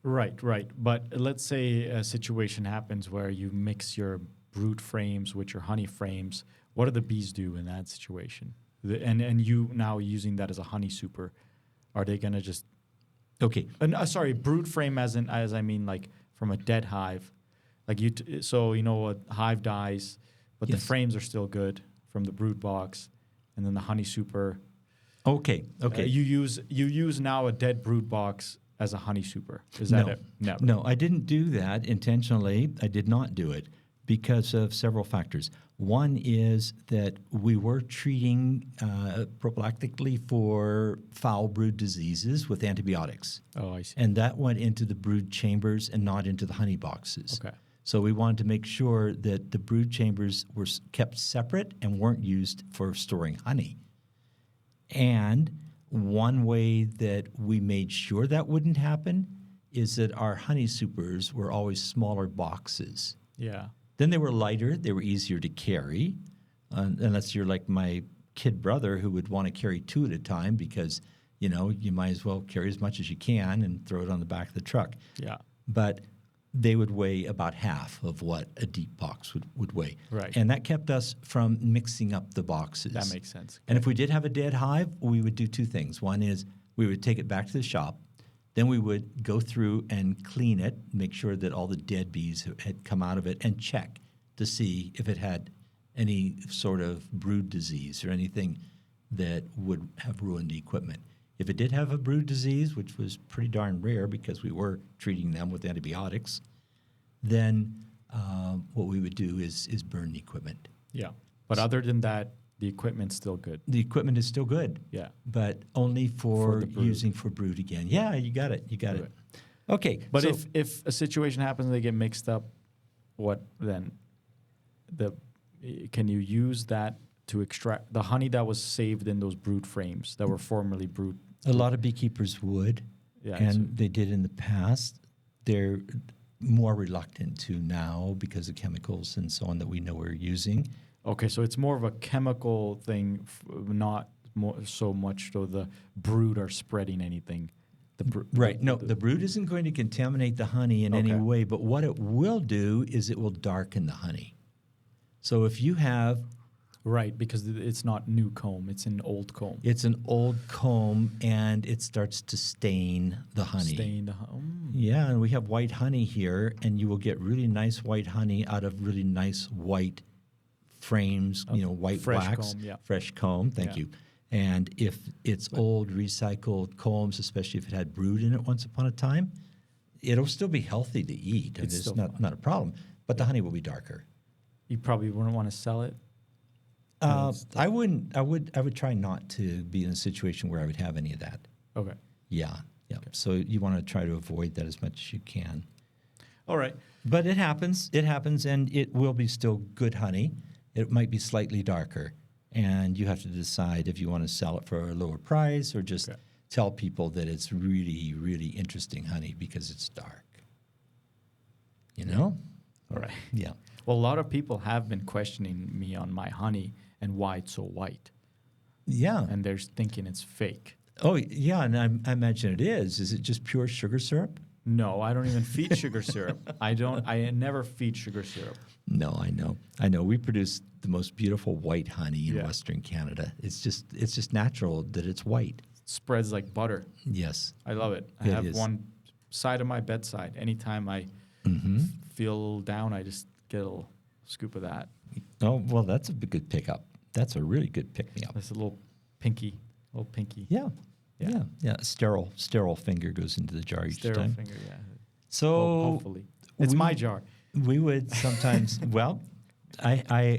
C: Right. But let's say a situation happens where you mix your brood frames with your honey frames. What do the bees do in that situation? And you now using that as a honey super, are they going to just...
B: Okay.
C: Sorry, brood frame as I mean like from a dead hive. Like so a hive dies, but
B: Yes.
C: the frames are still good from the brood box, and then the honey super...
B: Okay.
C: You use now a dead brood box as a honey super. Is that it? No.
B: No, I didn't do that intentionally. I did not do it because of several factors. One is that we were treating prophylactically for foul brood diseases with antibiotics.
C: Oh, I see.
B: And that went into the brood chambers and not into the honey boxes.
C: Okay.
B: So we wanted to make sure that the brood chambers were kept separate and weren't used for storing honey. And one way that we made sure that wouldn't happen is that our honey supers were always smaller boxes.
C: Yeah.
B: Then they were lighter, they were easier to carry, unless you're like my kid brother who would want to carry 2 at a time because, you might as well carry as much as you can and throw it on the back of the truck.
C: Yeah.
B: But they would weigh about half of what a deep box would weigh.
C: Right.
B: And that kept us from mixing up the boxes.
C: That makes sense.
B: And if we did have a dead hive, we would do two things. One is we would take it back to the shop. Then we would go through and clean it, make sure that all the dead bees had come out of it, and check to see if it had any sort of brood disease or anything that would have ruined the equipment. If it did have a brood disease, which was pretty darn rare because we were treating them with antibiotics, then what we would do is burn the equipment.
C: Yeah. But other than that, the equipment's still good.
B: The equipment is still good.
C: Yeah.
B: But only for
C: the brood.
B: using for brood again. Yeah, you got it. You got it. Okay.
C: But
B: so
C: if a situation happens and they get mixed up, what then? Can you use that to extract the honey that was saved in those brood frames that were formerly brood?
B: a lot of beekeepers would,
C: Yeah,
B: and they did in the past. They're more reluctant to now because of chemicals and so on that we know we're using.
C: Okay, so it's more of a chemical thing, not more so much so the brood are spreading anything.
B: Right. No, the brood isn't going to contaminate the honey in any
C: Okay.
B: way, but what it will do is it will darken the honey. So if you have,
C: Right, because it's not new comb, it's an old comb.
B: it's an old comb and it starts to stain the honey.
C: Stain the honey.
B: Yeah, and we have white honey here, and you will get really nice white honey out of really nice white frames, white
C: fresh
B: wax,
C: comb, yeah.
B: fresh comb. Thank
C: Yeah.
B: you. And if it's old recycled combs, especially if it had brood in it once upon a time, it'll still be healthy to eat. And
C: It's
B: it's
C: still
B: not a problem. But the honey will be darker.
C: You probably wouldn't want to sell it.
B: I wouldn't. I would try not to be in a situation where I would have any of that.
C: Okay.
B: Yeah. So you want to try to avoid that as much as you can.
C: All right.
B: But it happens. It happens, and it will be still good honey. It might be slightly darker, and you have to decide if you want to sell it for a lower price or just tell people that it's really, really interesting honey because it's dark.
C: All right.
B: Yeah.
C: Well, a lot of people have been questioning me on my honey and why it's so white,
B: Yeah.
C: and they're thinking it's fake.
B: Oh, yeah, and I imagine it is. Is it just pure sugar syrup?
C: No, I don't even feed sugar syrup. I never feed sugar syrup.
B: No, I know. We produce the most beautiful white honey in
C: Yeah.
B: Western Canada. It's just natural that it's white.
C: It spreads like butter.
B: Yes.
C: I love it. I
B: It
C: have
B: is.
C: one side of my bedside. Anytime I feel a little down, I just get a little scoop of that.
B: Oh, well, that's a good pickup. That's a really good pick-me-up.
C: It's a little pinky.
B: Yeah.
C: Yeah.
B: Yeah. Sterile finger goes into the jar each
C: Sterile
B: time.
C: finger, yeah.
B: So
C: Hopefully. It's my jar.
B: we would sometimes, well, yeah,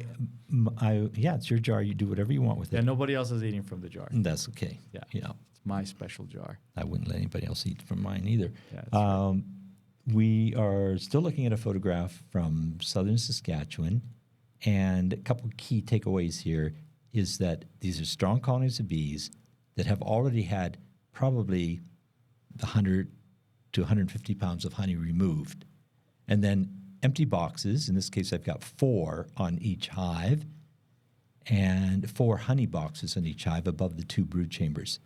B: it's your jar. You do whatever you want with
C: Yeah,
B: it.
C: nobody else is eating from the jar.
B: That's okay.
C: Yeah.
B: Yeah.
C: It's my special jar.
B: I wouldn't let anybody else eat from mine either.
C: Yeah, that's right.
B: We are still looking at a photograph from southern Saskatchewan, and a couple key takeaways here is that these are strong colonies of bees that have already had probably 100 to 150 pounds of honey removed. And then empty boxes, in this case I've got 4 on each hive, and 4 honey boxes on each hive above the 2 brood chambers.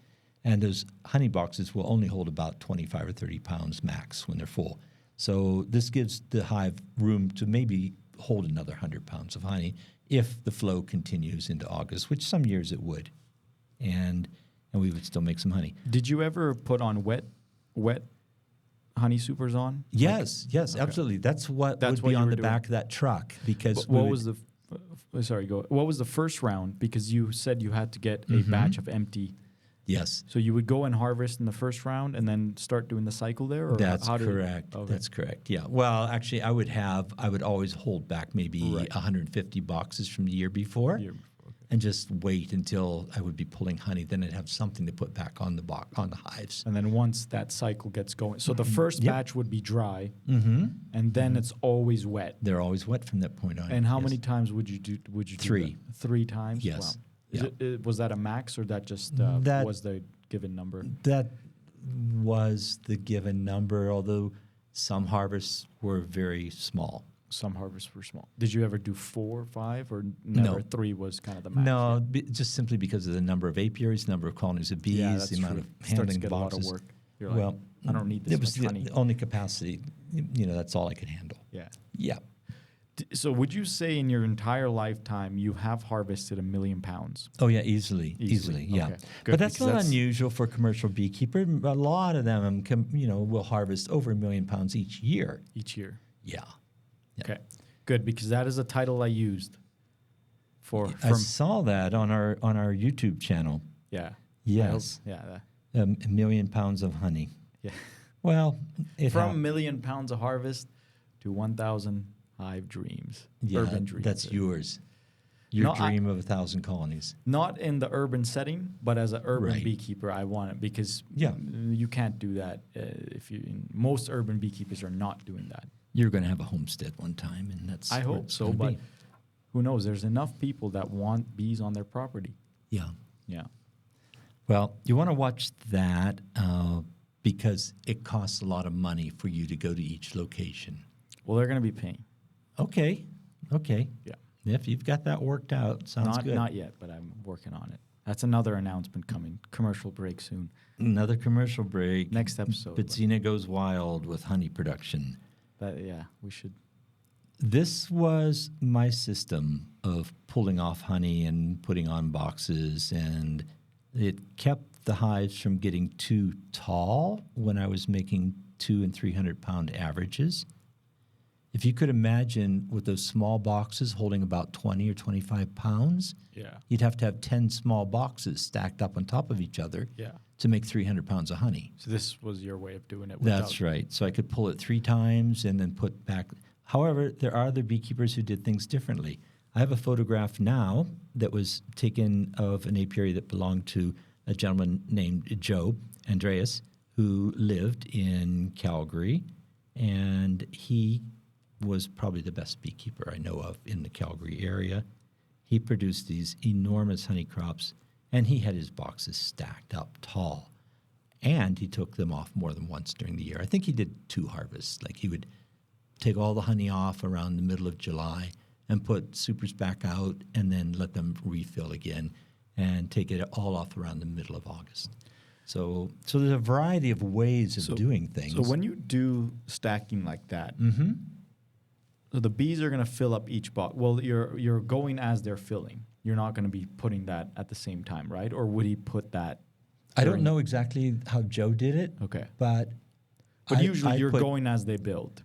B: And those honey boxes will only hold about 25 or 30 pounds max when they're full. So this gives the hive room to maybe hold another 100 pounds of honey if the flow continues into August, which some years it would. And we would still make some honey.
C: Did you ever put on wet honey supers on?
B: Yes, absolutely. That's what
C: That's
B: would
C: what
B: be
C: you
B: on
C: were
B: the
C: doing.
B: back of that truck because
C: What was the What was the first round? Because you said you had to get a batch of empty.
B: Yes.
C: So you would go and harvest in the first round and then start doing the cycle there? Or
B: That's
C: how did
B: correct.
C: Okay.
B: That's correct. Yeah. Well, actually, I would always hold back maybe
C: Right.
B: 150 boxes from the year before,
C: okay.
B: and just wait until I would be pulling honey. Then I'd have something to put back on the hives.
C: And then once that cycle gets going, so the first
B: Yep.
C: batch would be dry,
B: Mm-hmm.
C: and then it's always wet.
B: They're always wet from that point on.
C: And how
B: yes.
C: many times would you do? Do
B: 3.
C: that? 3 times.
B: Yes.
C: Wow. Was that a max, or that just
B: That-
C: was the given number?
B: That was the given number, although some harvests were very small.
C: Some harvests were small. Did you ever do 4, 5, or never?
B: No.
C: 3 was kind of the max.
B: No, just simply because of the number of apiaries, number of colonies of bees,
C: Yeah, that's
B: the amount
C: true.
B: of
C: Starts to
B: handling
C: get
B: boxes.
C: a lot of work. You're like,
B: Well,
C: I don't need this
B: It was
C: much honey.
B: the only capacity. That's all I could handle.
C: Yeah.
B: Yeah.
C: So would you say in your entire lifetime you have harvested 1 million pounds?
B: Oh yeah, easily. Yeah.
C: Okay, good,
B: But that's
C: because
B: not
C: that's-
B: unusual for a commercial beekeeper. A lot of them will harvest over 1 million pounds each year.
C: Each year.
B: Yeah.
C: Okay, good, because that is a title I used
B: I saw that on our YouTube channel.
C: yeah.
B: Yes.
C: Yeah.
B: 1 million pounds of honey.
C: Yeah.
B: Well,
C: From 1 million pounds of harvest to 1,000 hive dreams. Urban dreams.
B: That's yours. Your
C: No,
B: dream of 1,000 colonies.
C: Not in the urban setting, but as an urban
B: Right.
C: beekeeper, I want it because
B: Yeah.
C: you can't do that. Most urban beekeepers are not doing that.
B: You're going to have a homestead one time, and that's.
C: I
B: where
C: hope
B: it's
C: so,
B: gonna
C: but
B: be.
C: who knows? There's enough people that want bees on their property.
B: Yeah.
C: Yeah.
B: Well, you want to watch that because it costs a lot of money for you to go to each location.
C: Well, they're going to be paying.
B: Okay.
C: Yeah.
B: If you've got that worked out, sounds good.
C: Not yet, but I'm working on it. That's another announcement coming. Commercial break soon.
B: Another commercial break.
C: Next episode.
B: Bettina goes wild with honey production.
C: We should.
B: This was my system of pulling off honey and putting on boxes, and it kept the hives from getting too tall when I was making 200 and 300 pound averages. If you could imagine with those small boxes holding about 20 or 25 pounds,
C: Yeah.
B: you'd have to have 10 small boxes stacked up on top of each other
C: Yeah.
B: to make 300 pounds of honey.
C: So this was your way of doing it.
B: That's right. So I could pull it 3 times and then put back. However, there are other beekeepers who did things differently. I have a photograph now that was taken of an apiary that belonged to a gentleman named Joe Andreas, who lived in Calgary, and he was probably the best beekeeper I know of in the Calgary area. He produced these enormous honey crops, and he had his boxes stacked up tall. And he took them off more than once during the year. I think he did 2 harvests. Like he would take all the honey off around the middle of July and put supers back out and then let them refill again and take it all off around the middle of August. So there's a variety of ways of doing things.
C: So when you do stacking like that, so the bees are going to fill up each box. Well, you're going as they're filling. You're not going to be putting that at the same time, right? Or would he put that?
B: I don't know exactly how Joe did it.
C: Okay.
B: But
C: Usually you're going as they build.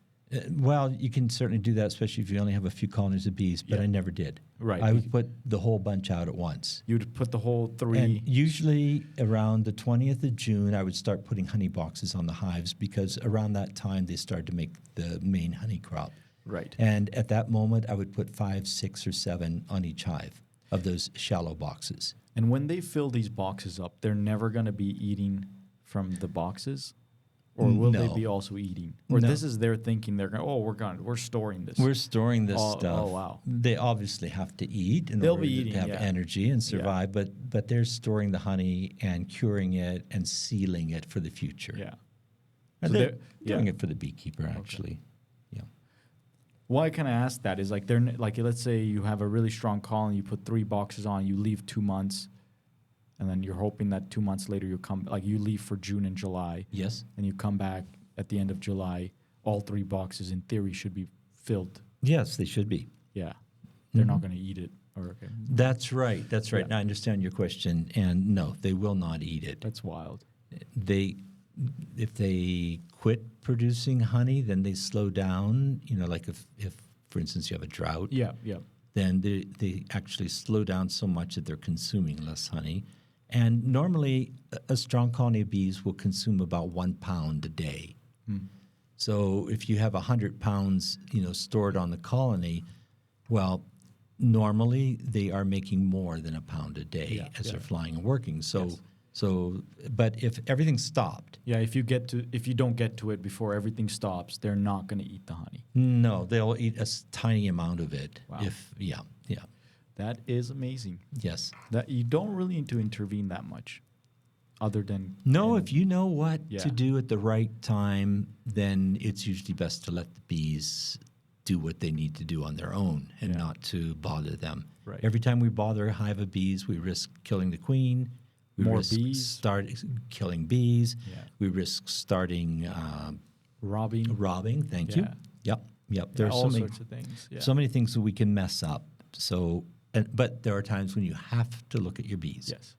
B: Well, you can certainly do that, especially if you only have a few colonies of bees, but
C: Yeah.
B: I never did.
C: Right.
B: I would put the whole bunch out at once.
C: You'd put the whole 3.
B: And usually around the 20th of June, I would start putting honey boxes on the hives because around that time they started to make the main honey crop.
C: Right.
B: And at that moment, I would put 5, 6, or 7 on each hive of those shallow boxes.
C: And when they fill these boxes up, they're never going to be eating from the boxes? Or will they
B: No.
C: be also eating? Or
B: No.
C: this is their thinking, they're going, we're storing this.
B: We're storing this
C: Oh,
B: stuff.
C: oh, wow.
B: They obviously have to eat in
C: They'll
B: order
C: be
B: to
C: eating,
B: have
C: yeah.
B: energy and survive, but they're storing the honey and curing it and sealing it for the future.
C: Yeah.
B: And
C: So
B: they're
C: they're-
B: doing
C: yeah.
B: it for the beekeeper, actually. Yeah.
C: Why can I ask that is like like let's say you have a really strong colony, you put 3 boxes on, you leave 2 months, and then you're hoping that 2 months later you leave for June and July,
B: Yes.
C: and you come back at the end of July, all 3 boxes in theory should be filled.
B: Yes, they should be.
C: Yeah, they're not going to eat it. Or
B: That's right. That's right.
C: Yeah.
B: Now, I understand your question. And no, they will not eat it.
C: that's wild.
B: If they quit producing honey, then they slow down. Like if for instance, you have a drought,
C: Yeah.
B: then they actually slow down so much that they're consuming less honey. And normally, a strong colony of bees will consume about 1 pound a day. So if you have 100 pounds, stored on the colony, well, normally they are making more than 1 pound a day as they're flying and working. But if everything stopped,
C: Yeah, if you don't get to it before everything stops, they're not going to eat the honey.
B: no, they'll eat a tiny amount of it.
C: Wow.
B: Yeah.
C: That is amazing.
B: Yes.
C: That you don't really need to intervene that much, other than
B: No, if you know what
C: Yeah.
B: to do at the right time, then it's usually best to let the bees do what they need to do on their own and not to bother them.
C: Right.
B: Every time we bother a hive of bees, we risk killing the queen We
C: More
B: risk
C: bees?
B: killing bees.
C: Yeah.
B: We risk starting
C: Robbing.
B: Thank
C: Yeah.
B: you. Yep. There are
C: all
B: so many
C: sorts of things. Yeah.
B: so many things that we can mess up. So, but there are times when you have to look at your bees.
C: Yes.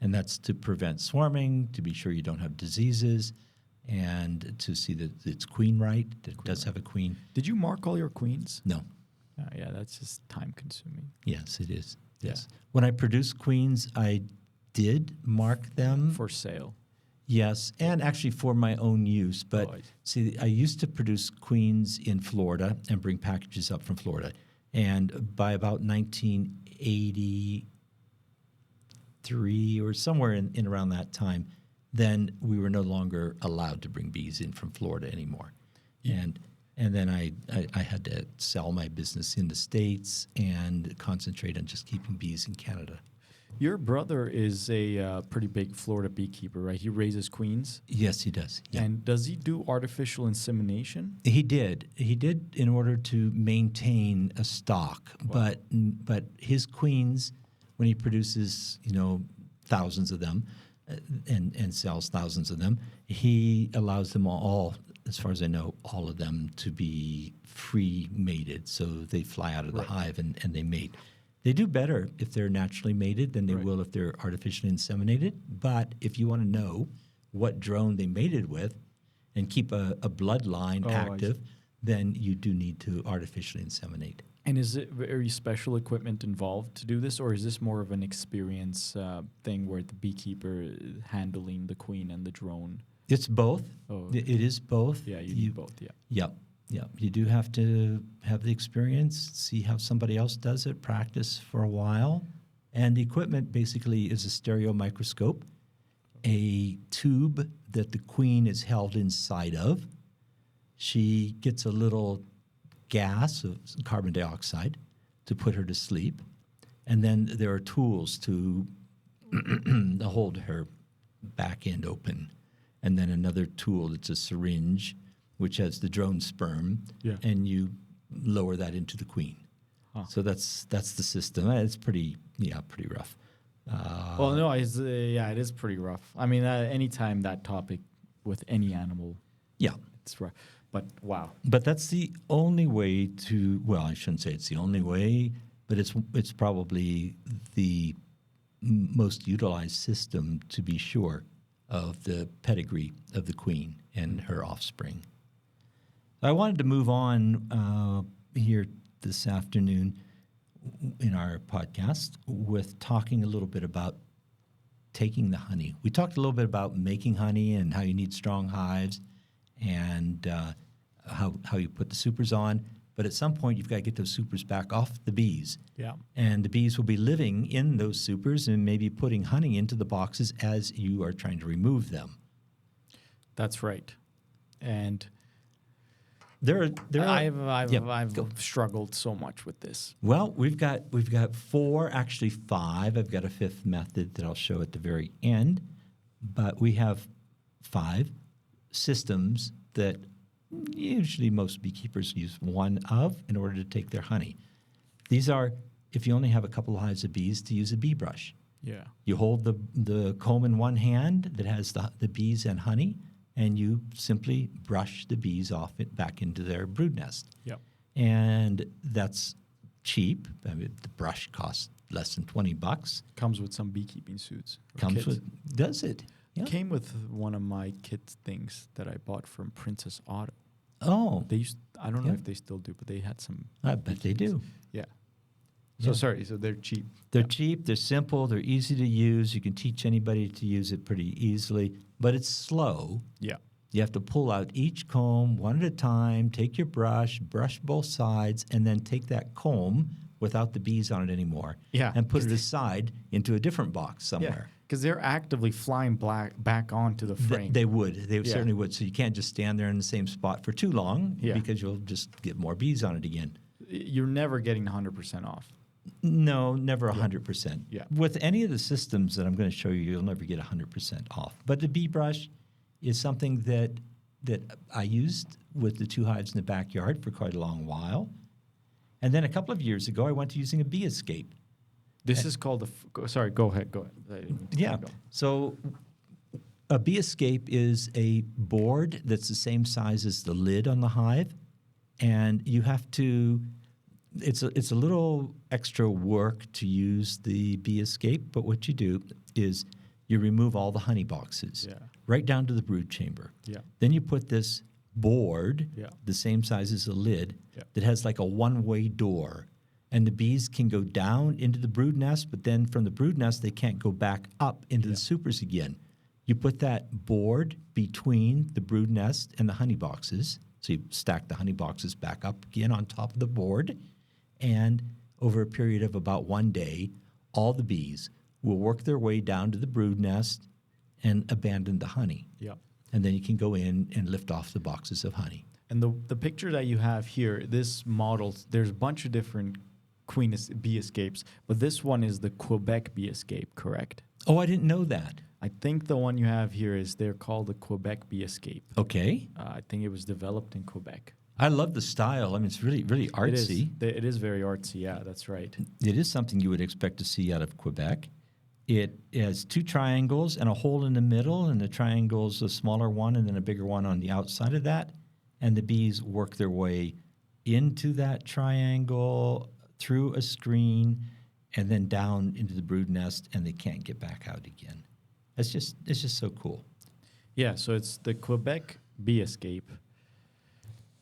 B: And that's to prevent swarming, to be sure you don't have diseases, and to see that it's queen right, that it does have a queen.
C: Did you mark all your queens?
B: No.
C: Yeah, that's just time consuming.
B: Yes, it is.
C: Yeah.
B: Yes. When I produced queens, I did mark them.
C: For sale.
B: Yes, and actually for my own use. But
C: Oh, I
B: see, I used to produce queens in Florida and bring packages up from Florida. And by about 1983 or somewhere in around that time, then we were no longer allowed to bring bees in from Florida anymore.
C: Yeah.
B: And then I had to sell my business in the States and concentrate on just keeping bees in Canada.
C: Your brother is a pretty big Florida beekeeper, right? He raises queens.
B: Yes, he does. Yeah.
C: And does he do artificial insemination?
B: He did in order to maintain a stock.
C: Wow.
B: But his queens, when he produces, thousands of them and sells thousands of them, he allows them all, as far as I know, all of them to be free mated. So they fly out of the
C: Right.
B: hive and they mate. They do better if they're naturally mated than they
C: Right.
B: will if they're artificially inseminated. But if you want to know what drone they mated with and keep a bloodline
C: Oh, I
B: active, then you do need to artificially inseminate.
C: And is it very special equipment involved to do this, or is this more of an experience thing where the beekeeper is handling the queen and the drone?
B: It's both.
C: Oh,
B: It is both.
C: yeah, you need both, yeah.
B: Yep. You do have to have the experience, see how somebody else does it, practice for a while. And the equipment basically is a stereo microscope, a tube that the queen is held inside of. She gets a little gas of carbon dioxide to put her to sleep. And then there are tools to hold her back end open. And then another tool that's a syringe, which has the drone sperm,
C: Yeah.
B: and you lower that into the queen.
C: Huh.
B: So that's the system. It's pretty rough.
C: Well, no, it is pretty rough. I mean, anytime that topic with any animal,
B: Yeah.
C: it's rough. But wow.
B: But that's the only way to, well, I shouldn't say it's the only way, but it's probably the most utilized system to be sure of the pedigree of the queen and her offspring. I wanted to move on here this afternoon in our podcast with talking a little bit about taking the honey. We talked a little bit about making honey and how you need strong hives and how you put the supers on. But at some point, you've got to get those supers back off the bees.
C: Yeah.
B: And the bees will be living in those supers and maybe putting honey into the boxes as you are trying to remove them.
C: That's right. And
B: I've
C: I've struggled so much with this.
B: Well, we've got 4, actually 5. I've got a 5th method that I'll show at the very end, but we have 5 systems that usually most beekeepers use one of in order to take their honey. These are, if you only have a couple of hives of bees, to use a bee brush.
C: Yeah.
B: You hold the comb in one hand that has the bees and honey, and you simply brush the bees off back into their brood nest.
C: Yep.
B: And that's cheap. I mean, the brush costs less than $20.
C: Comes with some beekeeping suits. or
B: Comes
C: kits.
B: with, does it? Yeah.
C: Came with one of my kit things that I bought from Princess Auto.
B: Oh,
C: They used, I don't know
B: Yeah.
C: if they still do, but they had some.
B: I bet they do.
C: Yeah.
B: Yeah.
C: So sorry, so they're cheap.
B: They're
C: Yeah.
B: cheap, they're simple, they're easy to use. You can teach anybody to use it pretty easily, but it's slow.
C: Yeah.
B: You have to pull out each comb one at a time, take your brush both sides, and then take that comb without the bees on it anymore.
C: Yeah,
B: And put it aside into a different box
C: Yeah.
B: somewhere.
C: Because they're actively flying back onto the frame.
B: They would. They
C: Yeah.
B: certainly would. So you can't just stand there in the same spot for too long
C: Yeah.
B: because you'll just get more bees on it again.
C: You're never getting 100% off.
B: No, never 100%.
C: Yeah.
B: With any of the systems that I'm going to show you, you'll never get 100% off. But the bee brush is something that I used with the 2 hives in the backyard for quite a long while. And then a couple of years ago, I went to using a bee escape.
C: This is called sorry, go ahead. I didn't mean to
B: Yeah.
C: go.
B: So a bee escape is a board that's the same size as the lid on the hive, and you have to. It's a little extra work to use the bee escape, but what you do is you remove all the honey boxes right down to the brood chamber.
C: Yeah.
B: Then you put this board, the same size as a lid, that has like a one-way door. And the bees can go down into the brood nest, but then from the brood nest, they can't go back up into the supers again. You put that board between the brood nest and the honey boxes. So you stack the honey boxes back up again on top of the board. And over a period of about 1 day, all the bees will work their way down to the brood nest and abandon the honey.
C: Yeah.
B: And then you can go in and lift off the boxes of honey.
C: And the picture that you have here, this model, there's a bunch of different bee escapes, but this one is the Quebec bee escape, correct?
B: Oh, I didn't know that.
C: I think the one you have here they're called the Quebec bee escape.
B: Okay.
C: I think it was developed in Quebec.
B: I love the style. I mean, it's really, really artsy.
C: It is very artsy. Yeah, that's right.
B: It is something you would expect to see out of Quebec. It has 2 triangles and a hole in the middle, and the triangle's a smaller one and then a bigger one on the outside of that. And the bees work their way into that triangle, through a screen, and then down into the brood nest, and they can't get back out again. It's just so cool.
C: Yeah, so it's the Quebec bee escape.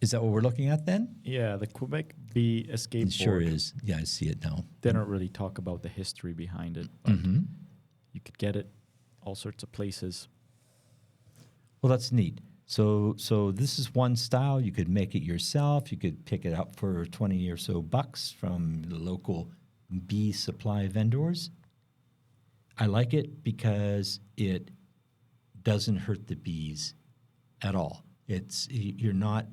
B: Is that what we're looking at then?
C: Yeah, the Quebec bee escape
B: It sure
C: board.
B: is. Yeah, I see it now.
C: They don't really talk about the history behind it, but you could get it all sorts of places.
B: Well, that's neat. So this is one style. You could make it yourself. You could pick it up for 20 or so bucks from the local bee supply vendors. I like it because it doesn't hurt the bees at all. You're not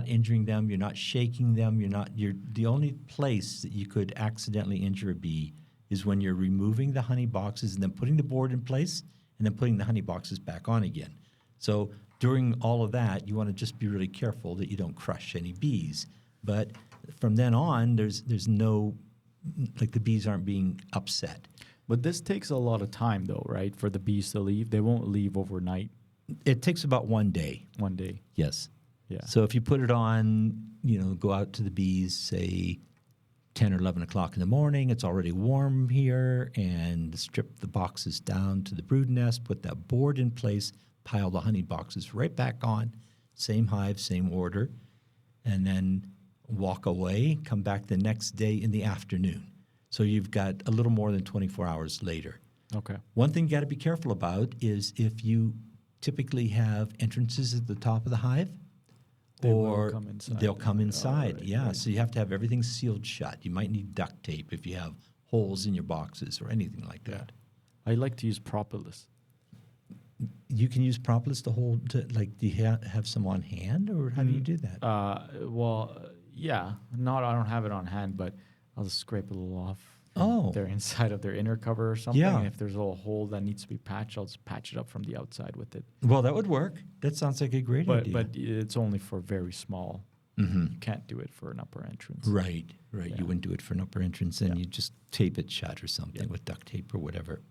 B: injuring them. You're not shaking them. You're the only place that you could accidentally injure a bee is when you're removing the honey boxes and then putting the board in place and then putting the honey boxes back on again. So during all of that, you want to just be really careful that you don't crush any bees. But from then on, there's no, like the bees aren't being upset.
C: But this takes a lot of time, though, right, for the bees to leave? They won't leave overnight.
B: It takes about 1 day.
C: 1 day.
B: Yes.
C: Yeah.
B: So if you put it on, go out to the bees, say 10 or 11 o'clock in the morning, it's already warm here, and strip the boxes down to the brood nest, put that board in place, pile the honey boxes right back on, same hive, same order, and then walk away, come back the next day in the afternoon. So you've got a little more than 24 hours later.
C: Okay.
B: One thing you got to be careful about is if you typically have entrances at the top of the hive,
C: They'll come inside.
B: they'll come inside.
C: Right,
B: Yeah,
C: right.
B: so you have to have everything sealed shut. You might need duct tape if you have holes in your boxes or anything like that.
C: I like to use propolis.
B: You can use propolis to hold, do you have some on hand, or how do you do that?
C: Yeah. I don't have it on hand, but I'll just scrape a little off.
B: Oh.
C: Their inside of their inner cover or something.
B: Yeah.
C: And if there's a little hole that needs to be patched, I'll just patch it up from the outside with it.
B: Well, that would work. That sounds like a great idea.
C: But it's only for very small.
B: Mhm.
C: You can't do it for an upper entrance.
B: Right.
C: Yeah.
B: You wouldn't do it for an upper entrance, and
C: Yeah.
B: you just tape it shut or something
C: Yeah.
B: with duct tape or whatever.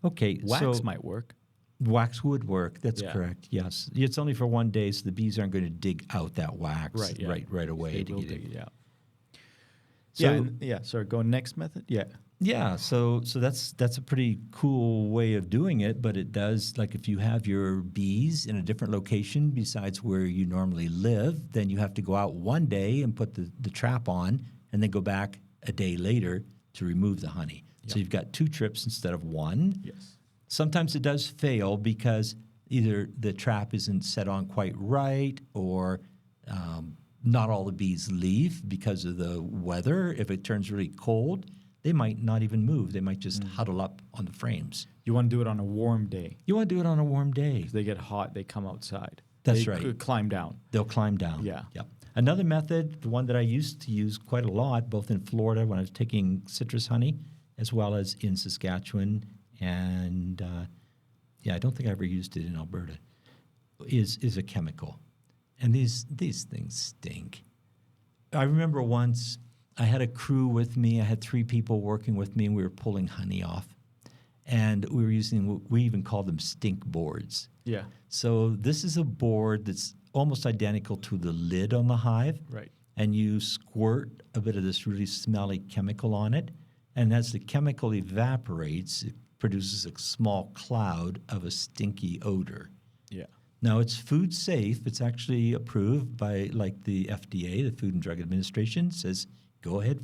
B: Okay,
C: Wax
B: so
C: might work.
B: wax would work. That's
C: Yeah.
B: correct. Yes, it's only for 1 day, so the bees aren't going to dig out that wax right away
C: They
B: to
C: will
B: get
C: dig
B: it.
C: it out.
B: So
C: Sorry, go next method. Yeah.
B: yeah, so that's a pretty cool way of doing it, but it does, like, if you have your bees in a different location besides where you normally live, then you have to go out 1 day and put the trap on and then go back a day later to remove the honey. So
C: Yeah.
B: you've got 2 trips instead of 1.
C: Yes.
B: Sometimes it does fail because either the trap isn't set on quite right, or not all the bees leave because of the weather. If it turns really cold, they might not even move. They might just huddle up on the frames.
C: You want to do it on a warm day.
B: You want to do it on a warm day.
C: If they get hot, they come outside.
B: That's
C: They
B: right.
C: could climb down.
B: They'll climb down.
C: Yeah.
B: Yep. Another method, the one that I used to use quite a lot, both in Florida when I was taking citrus honey, as well as in Saskatchewan, and I don't think I ever used it in Alberta, is a chemical. And these things stink. I remember once I had a crew with me. I had 3 people working with me, and we were pulling honey off. And we were using, we even called them stink boards.
C: Yeah.
B: So this is a board that's almost identical to the lid on the hive.
C: Right.
B: And you squirt a bit of this really smelly chemical on it. And as the chemical evaporates, it produces a small cloud of a stinky odor.
C: Yeah.
B: Now, it's food safe. It's actually approved by, like, the FDA, the Food and Drug Administration, says, go ahead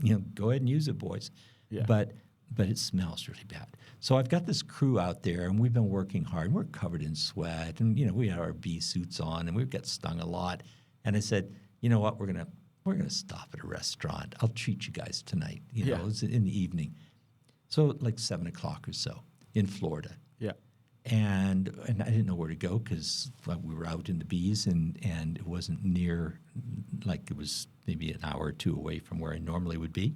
B: and use it, boys.
C: Yeah.
B: But it smells really bad. So I've got this crew out there, and we've been working hard. We're covered in sweat, and, we have our bee suits on, and we've got stung a lot. And I said, you know what, we're gonna stop at a restaurant. I'll treat you guys tonight. It's in the evening. So like 7 o'clock or so in Florida.
C: Yeah.
B: And I didn't know where to go because we were out in the bees, and it wasn't near, like, it was maybe an hour or 2 away from where I normally would be.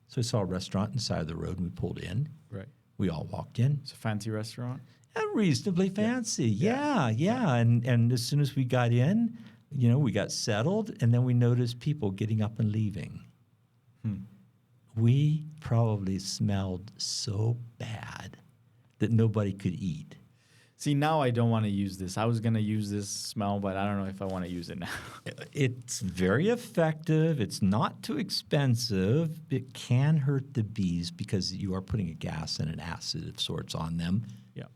B: So I saw a restaurant on the side of the road, and we pulled in.
C: Right.
B: We all walked in.
C: It's a fancy restaurant.
B: Reasonably fancy, yeah. And as soon as we got in, we got settled, and then we noticed people getting up and leaving. We probably smelled so bad that nobody could eat.
C: See, now I don't want to use this. I was going to use this smell, but I don't know if I want to use it now.
B: It's very effective. It's not too expensive. It can hurt the bees because you are putting a gas and an acid of sorts on them.
C: Yeah.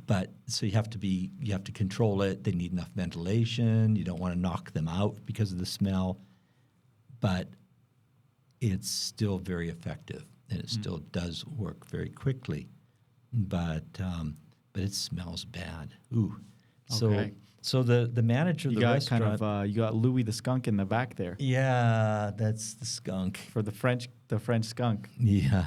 B: But so you have to control it. They need enough ventilation. You don't want to knock them out because of the smell. But it's still very effective, and it still does work very quickly. But it smells bad. Ooh.
C: Okay.
B: So the manager of the restaurant.
C: You got Louis the skunk in the back there.
B: Yeah, that's the skunk.
C: For the French skunk.
B: Yeah.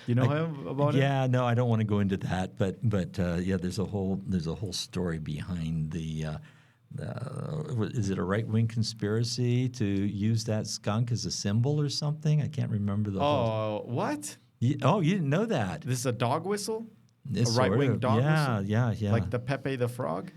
C: You know him about it?
B: Yeah, no, I don't want to go into that, but there's a whole story behind the is it a right-wing conspiracy to use that skunk as a symbol or something? I can't remember the whole.
C: What?
B: You didn't know that.
C: This is a dog whistle?
B: It's
C: a right-wing dog whistle?
B: Yeah.
C: Like the Pepe the Frog?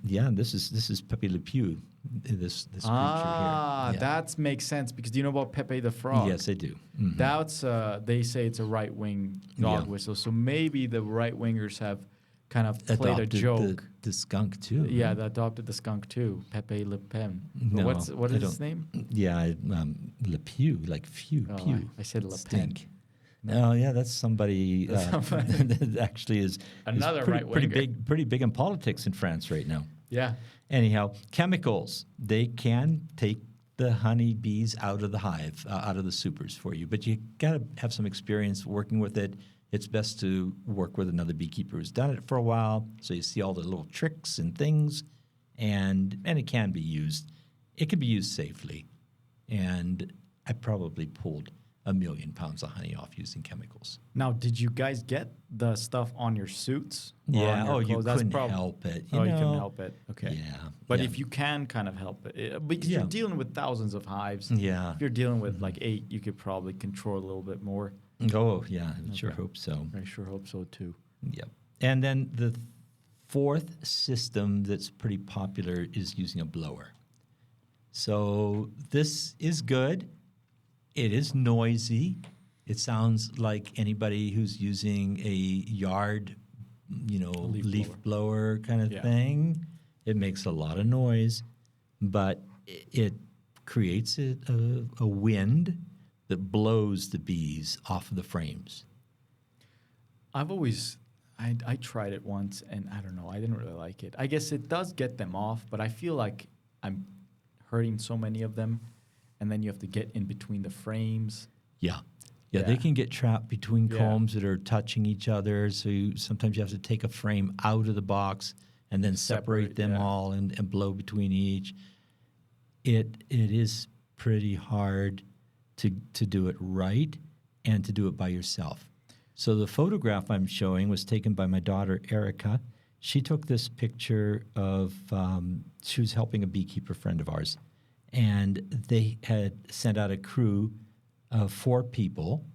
B: Yeah, this is Pepe Le Pew, this creature here. Yeah.
C: That makes sense, because do you know about Pepe the Frog?
B: Yes, I do. Mm-hmm.
C: That's they say it's a right-wing dog whistle, so maybe the right-wingers have kind of played a joke.
B: The skunk too.
C: Yeah, they adopted the skunk too, Pepe Le Pen.
B: No,
C: what is his name?
B: Yeah, Le Pew, like pew.
C: I said Le Pen.
B: Stink. No, yeah, that's somebody that actually is
C: another
B: pretty big in politics in France right now.
C: Yeah.
B: Anyhow, chemicals, they can take the honey bees out of the hive, out of the supers for you, but you got to have some experience working with it. It's best to work with another beekeeper who's done it for a while, so you see all the little tricks and things, and it can be used. It can be used safely, and I probably pulled 1 million pounds of honey off using chemicals.
C: Now, did you guys get the stuff on your suits?
B: Yeah.
C: On your clothes?
B: You couldn't help it.
C: You couldn't help it. Okay.
B: Yeah.
C: But if you can kind of help it, because you're dealing with thousands of hives.
B: Yeah.
C: If you're dealing with like 8, you could probably control a little bit more.
B: Oh, yeah. I sure hope so.
C: I sure hope so too.
B: Yep. And then the fourth system that's pretty popular is using a blower. So this is good. It is noisy. It sounds like anybody who's using a yard, leaf blower kind of thing. It makes a lot of noise, but it creates a wind that blows the bees off of the frames.
C: I tried it once, and I don't know, I didn't really like it. I guess it does get them off, but I feel like I'm hurting so many of them. And then you have to get in between the frames.
B: Yeah, they can get trapped between combs that are touching each other. So sometimes you have to take a frame out of the box and then separate them all and blow between each. It is pretty hard to do it right and to do it by yourself. So the photograph I'm showing was taken by my daughter, Erica. She took this picture of, she was helping a beekeeper friend of ours. And they had sent out a crew of 4 people,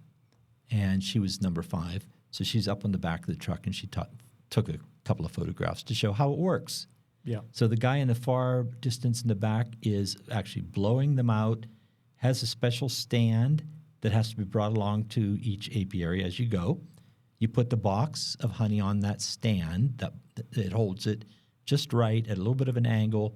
B: and she was number 5. So she's up on the back of the truck, and she took a couple of photographs to show how it works.
C: Yeah.
B: So the guy in the far distance in the back is actually blowing them out, has a special stand that has to be brought along to each apiary as you go. You put the box of honey on that stand that it holds it just right at a little bit of an angle.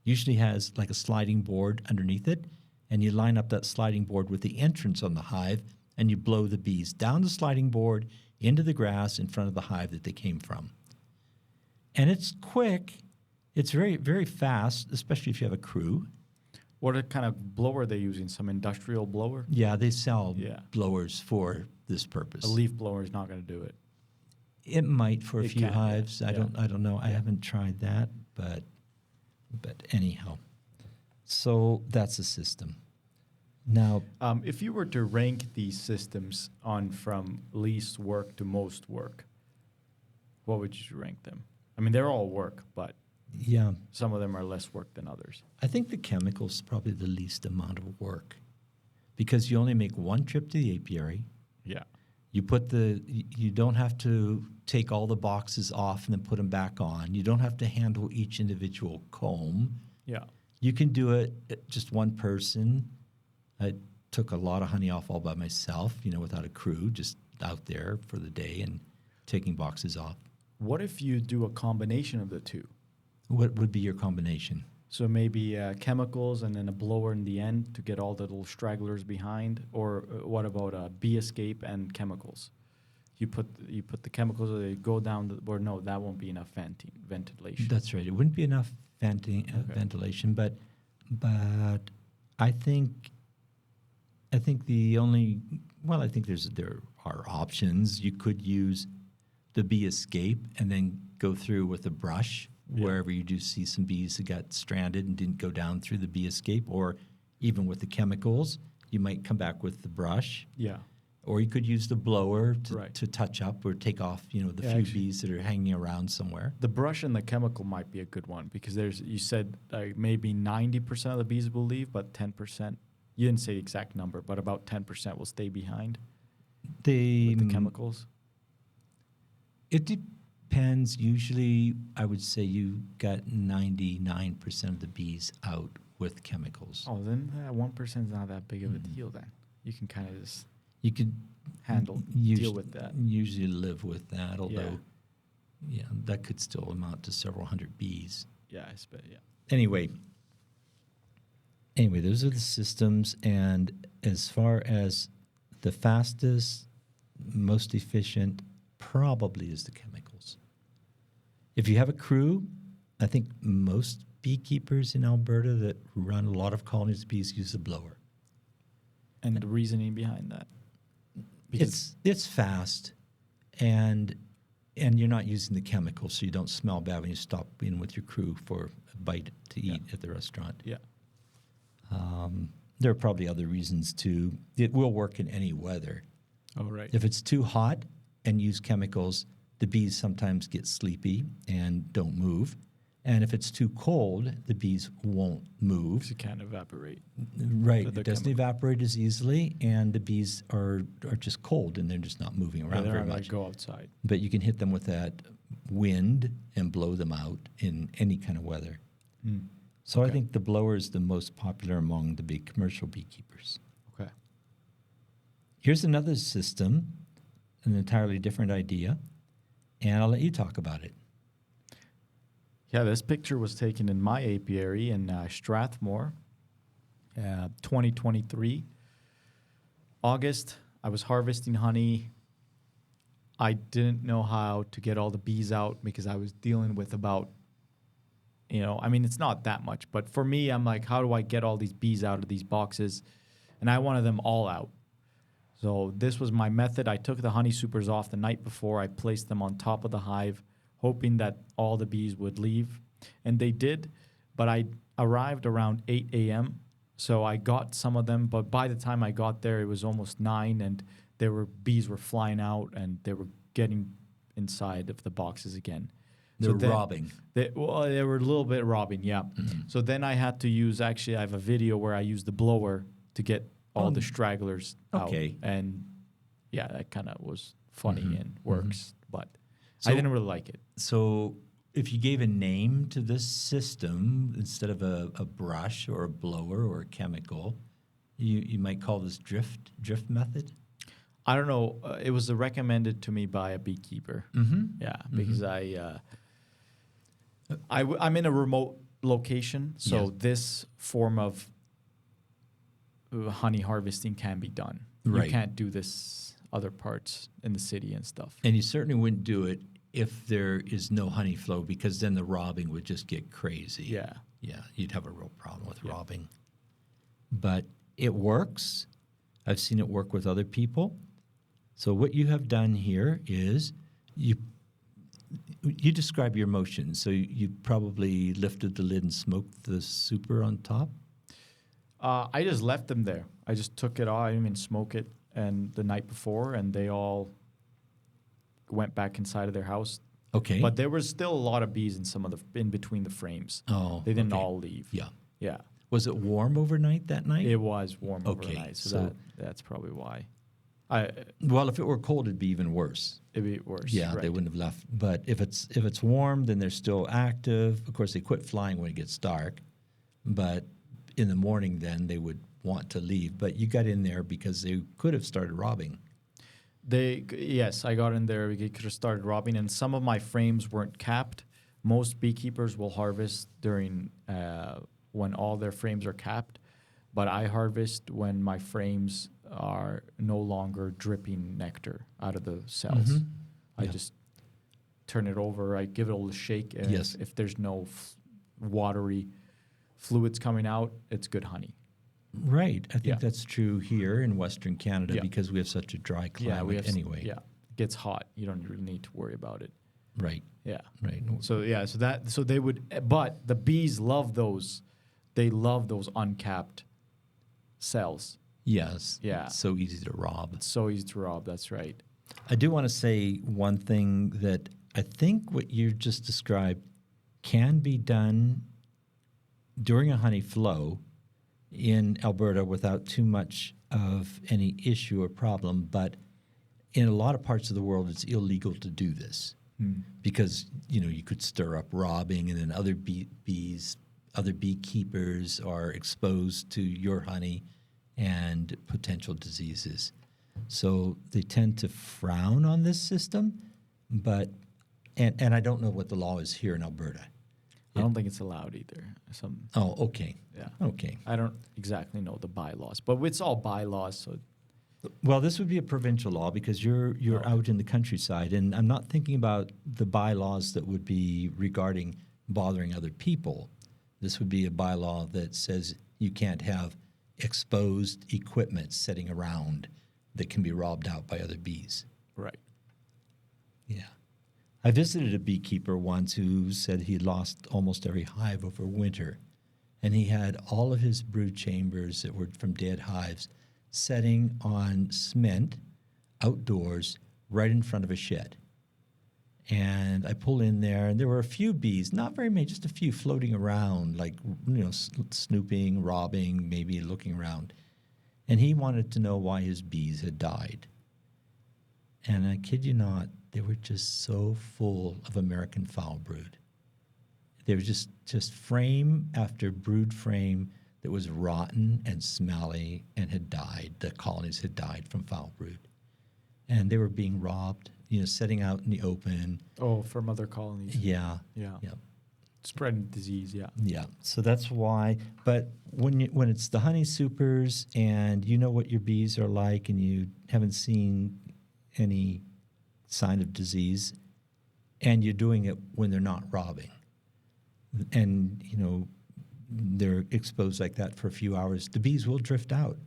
B: Usually has like a sliding board underneath it, and you line up that sliding board with the entrance on the hive, and you blow the bees down the sliding board into the grass in front of the hive that they came from. And it's quick. It's very, very fast, especially if you have a crew.
C: What kind of blower are they using? Some industrial blower?
B: Yeah, they sell blowers for this purpose.
C: A leaf blower is not going to do it.
B: It might for a
C: It
B: few
C: can,
B: hives.
C: yeah.
B: I don't know. I haven't tried that, but anyhow. So that's a system. Now,
C: if you were to rank these systems on from least work to most work, what would you rank them? I mean, they're all work, but
B: yeah,
C: some of them are less work than others.
B: I think the chemical's probably the least amount of work because you only make one trip to the apiary.
C: Yeah.
B: You don't have to take all the boxes off and then put them back on. You don't have to handle each individual comb.
C: Yeah.
B: You can do it just one person. I took a lot of honey off all by myself, without a crew, just out there for the day and taking boxes off.
C: What if you do a combination of the two?
B: What would be your combination?
C: So maybe chemicals and then a blower in the end to get all the little stragglers behind. Or what about a bee escape and chemicals? You put the chemicals, they go down, or no, that won't be enough ventilation.
B: That's right. It wouldn't be enough ventilation, but I think there are options. You could use the bee escape and then go through with a brush wherever you do see some bees that got stranded and didn't go down through the bee escape, or even with the chemicals, you might come back with the brush.
C: Yeah.
B: Or you could use the blower to touch up or take off, the few bees that are hanging around somewhere.
C: The brush and the chemical might be a good one because you said maybe 90% of the bees will leave, but 10%, you didn't say the exact number, but about 10% will stay behind with the chemicals.
B: It depends. Usually, I would say you got 99% of the bees out with chemicals.
C: Oh, then that 1% is not that big of a deal then. You can kind of just...
B: You could
C: deal with that.
B: Usually live with that, although, that could still amount to several hundred bees.
C: Yeah, I suppose, yeah.
B: Anyway, those are the systems, and as far as the fastest, most efficient, probably is the chemicals. If you have a crew, I think most beekeepers in Alberta that run a lot of colonies of bees use the blower.
C: And the reasoning behind that?
B: Because it's fast, and you're not using the chemicals, so you don't smell bad when you stop in with your crew for a bite to eat at the restaurant.
C: Yeah.
B: There are probably other reasons too. It will work in any weather.
C: Oh, right.
B: If it's too hot and use chemicals, the bees sometimes get sleepy and don't move. And if it's too cold, the bees won't move.
C: Because it can't evaporate.
B: Right. It doesn't evaporate as easily, and the bees are just cold, and they're just not moving around very much.
C: Like go outside.
B: But you can hit them with that wind and blow them out in any kind of weather. So I think the blower is the most popular among the big commercial beekeepers.
C: Okay.
B: Here's another system, an entirely different idea, and I'll let you talk about it.
C: Yeah, this picture was taken in my apiary in Strathmore, 2023. August, I was harvesting honey. I didn't know how to get all the bees out because I was dealing with about, it's not that much. But for me, I'm like, how do I get all these bees out of these boxes? And I wanted them all out. So this was my method. I took the honey supers off the night before. I placed them on top of the hive, hoping that all the bees would leave. And they did, but I arrived around 8 a.m., so I got some of them. But by the time I got there, it was almost 9, and bees were flying out, and they were getting inside of the boxes again.
B: They were robbing.
C: They were a little bit robbing, yeah. Mm-hmm. So then I had to use, actually, I have a video where I used the blower to get all the stragglers out. And, yeah, that kind of was funny and works, but I didn't really like it.
B: So if you gave a name to this system instead of a brush or a blower or a chemical, You might call this drift method.
C: I don't know. It was recommended to me by a beekeeper.
B: Mm-hmm.
C: Yeah, because I'm in a remote location, so
B: Yes.
C: this form of honey harvesting can be done.
B: Right.
C: You can't do this other parts in the city and stuff.
B: And you certainly wouldn't do it if there is no honey flow, because then the robbing would just get crazy.
C: Yeah.
B: Yeah, you'd have a real problem with robbing. But it works. I've seen it work with other people. So what you have done here is you describe your motion. So you probably lifted the lid and smoked the super on top?
C: I just left them there. I just took it off. I didn't even smoke it. And the night before, and they all went back inside of their house.
B: Okay.
C: But there was still a lot of bees in between the frames.
B: Oh,
C: They didn't
B: okay.
C: all leave.
B: Yeah.
C: Yeah.
B: Was it warm overnight that night?
C: It was warm
B: Okay,
C: overnight, so
B: so-
C: that's probably why.
B: Well, if it were cold, it'd be even worse.
C: It'd be worse.
B: Yeah,
C: right.
B: they wouldn't have left. But if it's warm, then they're still active. Of course, they quit flying when it gets dark. But in the morning, then they would want to leave. But you got in there because they could have started robbing.
C: Yes, I got in there. We could have started robbing, and some of my frames weren't capped. Most beekeepers will harvest during when all their frames are capped, but I harvest when my frames are no longer dripping nectar out of the cells.
B: Mhm.
C: I
B: Yeah.
C: just turn it over. I give it a little shake, and
B: Yes.
C: if there's no watery fluids coming out, it's good honey.
B: Right. I think
C: Yeah.
B: that's true here in Western Canada
C: Yeah.
B: because we have such a dry climate anyway.
C: Yeah, it gets hot. You don't really need to worry about it.
B: Right.
C: Yeah.
B: Right.
C: So they would, but the bees love those. They love those uncapped cells.
B: Yes.
C: Yeah.
B: It's so easy to rob.
C: It's so easy to rob. That's right.
B: I do want to say one thing that I think what you just described can be done during a honey flow in Alberta without too much of any issue or problem. But in a lot of parts of the world, it's illegal to do this because, you could stir up robbing and then other other beekeepers are exposed to your honey and potential diseases. So they tend to frown on this system, but and I don't know what the law is here in Alberta.
C: I don't think it's allowed either.
B: Oh, okay.
C: Yeah.
B: Okay.
C: I don't exactly know the bylaws, but it's all bylaws. So
B: Well, this would be a provincial law because you're out in the countryside, and I'm not thinking about the bylaws that would be regarding bothering other people. This would be a bylaw that says you can't have exposed equipment sitting around that can be robbed out by other bees.
C: right.
B: Yeah. I visited a beekeeper once who said he lost almost every hive over winter, and he had all of his brood chambers that were from dead hives setting on cement outdoors right in front of a shed. And I pulled in there, and there were a few bees, not very many, just a few floating around, like, snooping, robbing, maybe looking around. And he wanted to know why his bees had died. And I kid you not, they were just so full of American foul brood. They were just frame after brood frame that was rotten and smelly and had died. The colonies had died from foul brood. And they were being robbed, setting out in the open.
C: Oh, from other colonies.
B: Yeah.
C: Yeah.
B: Yeah.
C: Spreading disease. Yeah.
B: Yeah. So that's why. But when it's the honey supers and you know what your bees are like and you haven't seen any sign of disease and you're doing it when they're not robbing and, they're exposed like that for a few hours, the bees will drift out.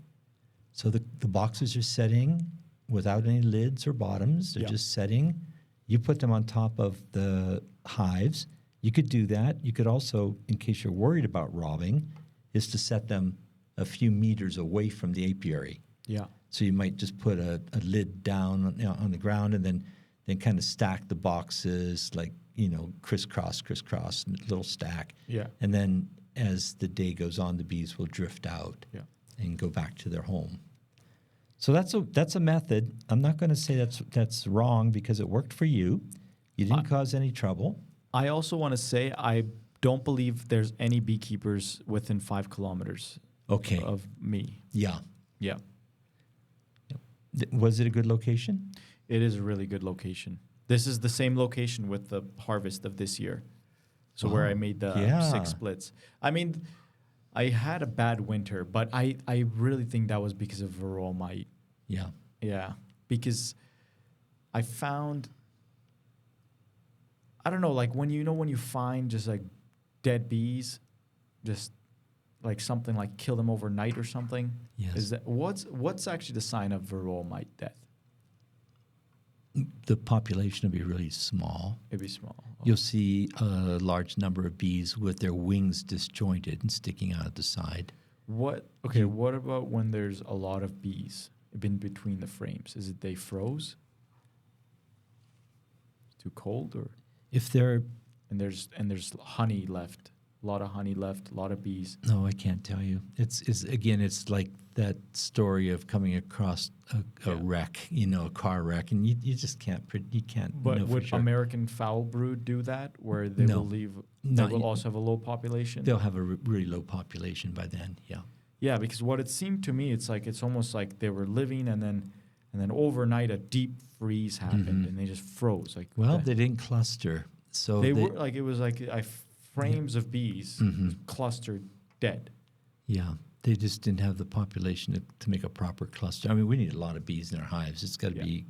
B: So the boxes are setting without any lids or bottoms. They're just setting. You put them on top of the hives. You could do that. You could also, in case you're worried about robbing, is to set them a few meters away from the apiary.
C: Yeah.
B: So you might just put a lid down on the ground and then kind of stack the boxes like, crisscross, little stack.
C: Yeah.
B: And then as the day goes on, the bees will drift out and go back to their home. So that's a method. I'm not going to say that's wrong because it worked for you. You didn't cause any trouble.
C: I also want to say I don't believe there's any beekeepers within 5 kilometers
B: Okay.
C: of me.
B: Yeah.
C: Yeah.
B: Was it a good location?
C: It is a really good location. This is the same location with the harvest of this year. So where I made the
B: yeah.
C: 6 splits. I mean, I had a bad winter, but I really think that was because of Varroa mite.
B: Yeah.
C: Yeah. Because I found, I don't know, like when you find just like dead bees, just like something like kill them overnight or something.
B: Yes.
C: Is that what's actually the sign of Varroa mite death?
B: The population will be really small.
C: It'd be small.
B: You'll see a large number of bees with their wings disjointed and sticking out at the side.
C: What about when there's a lot of bees in between the frames? Is it they froze? Too cold, or
B: If they're,
C: and there's honey left, a lot of honey left, a lot of bees.
B: no, I can't tell you. It's again, it's like that story of coming across a wreck, a car wreck, and you just can't
C: But
B: know for
C: would
B: sure.
C: American foul brood do that, where they
B: No.
C: will leave?
B: No,
C: They will
B: you-
C: also have a low population.
B: They'll have a really low population by then. Yeah.
C: Yeah, because what it seemed to me, it's almost like they were living, and then overnight a deep freeze happened, and they just froze. Like
B: Well,
C: the-
B: they didn't cluster, so
C: they were like, it was like frames of bees
B: Mm-hmm.
C: clustered dead.
B: Yeah, they just didn't have the population to make a proper cluster. I mean, we need a lot of bees in our hives. It's got to be,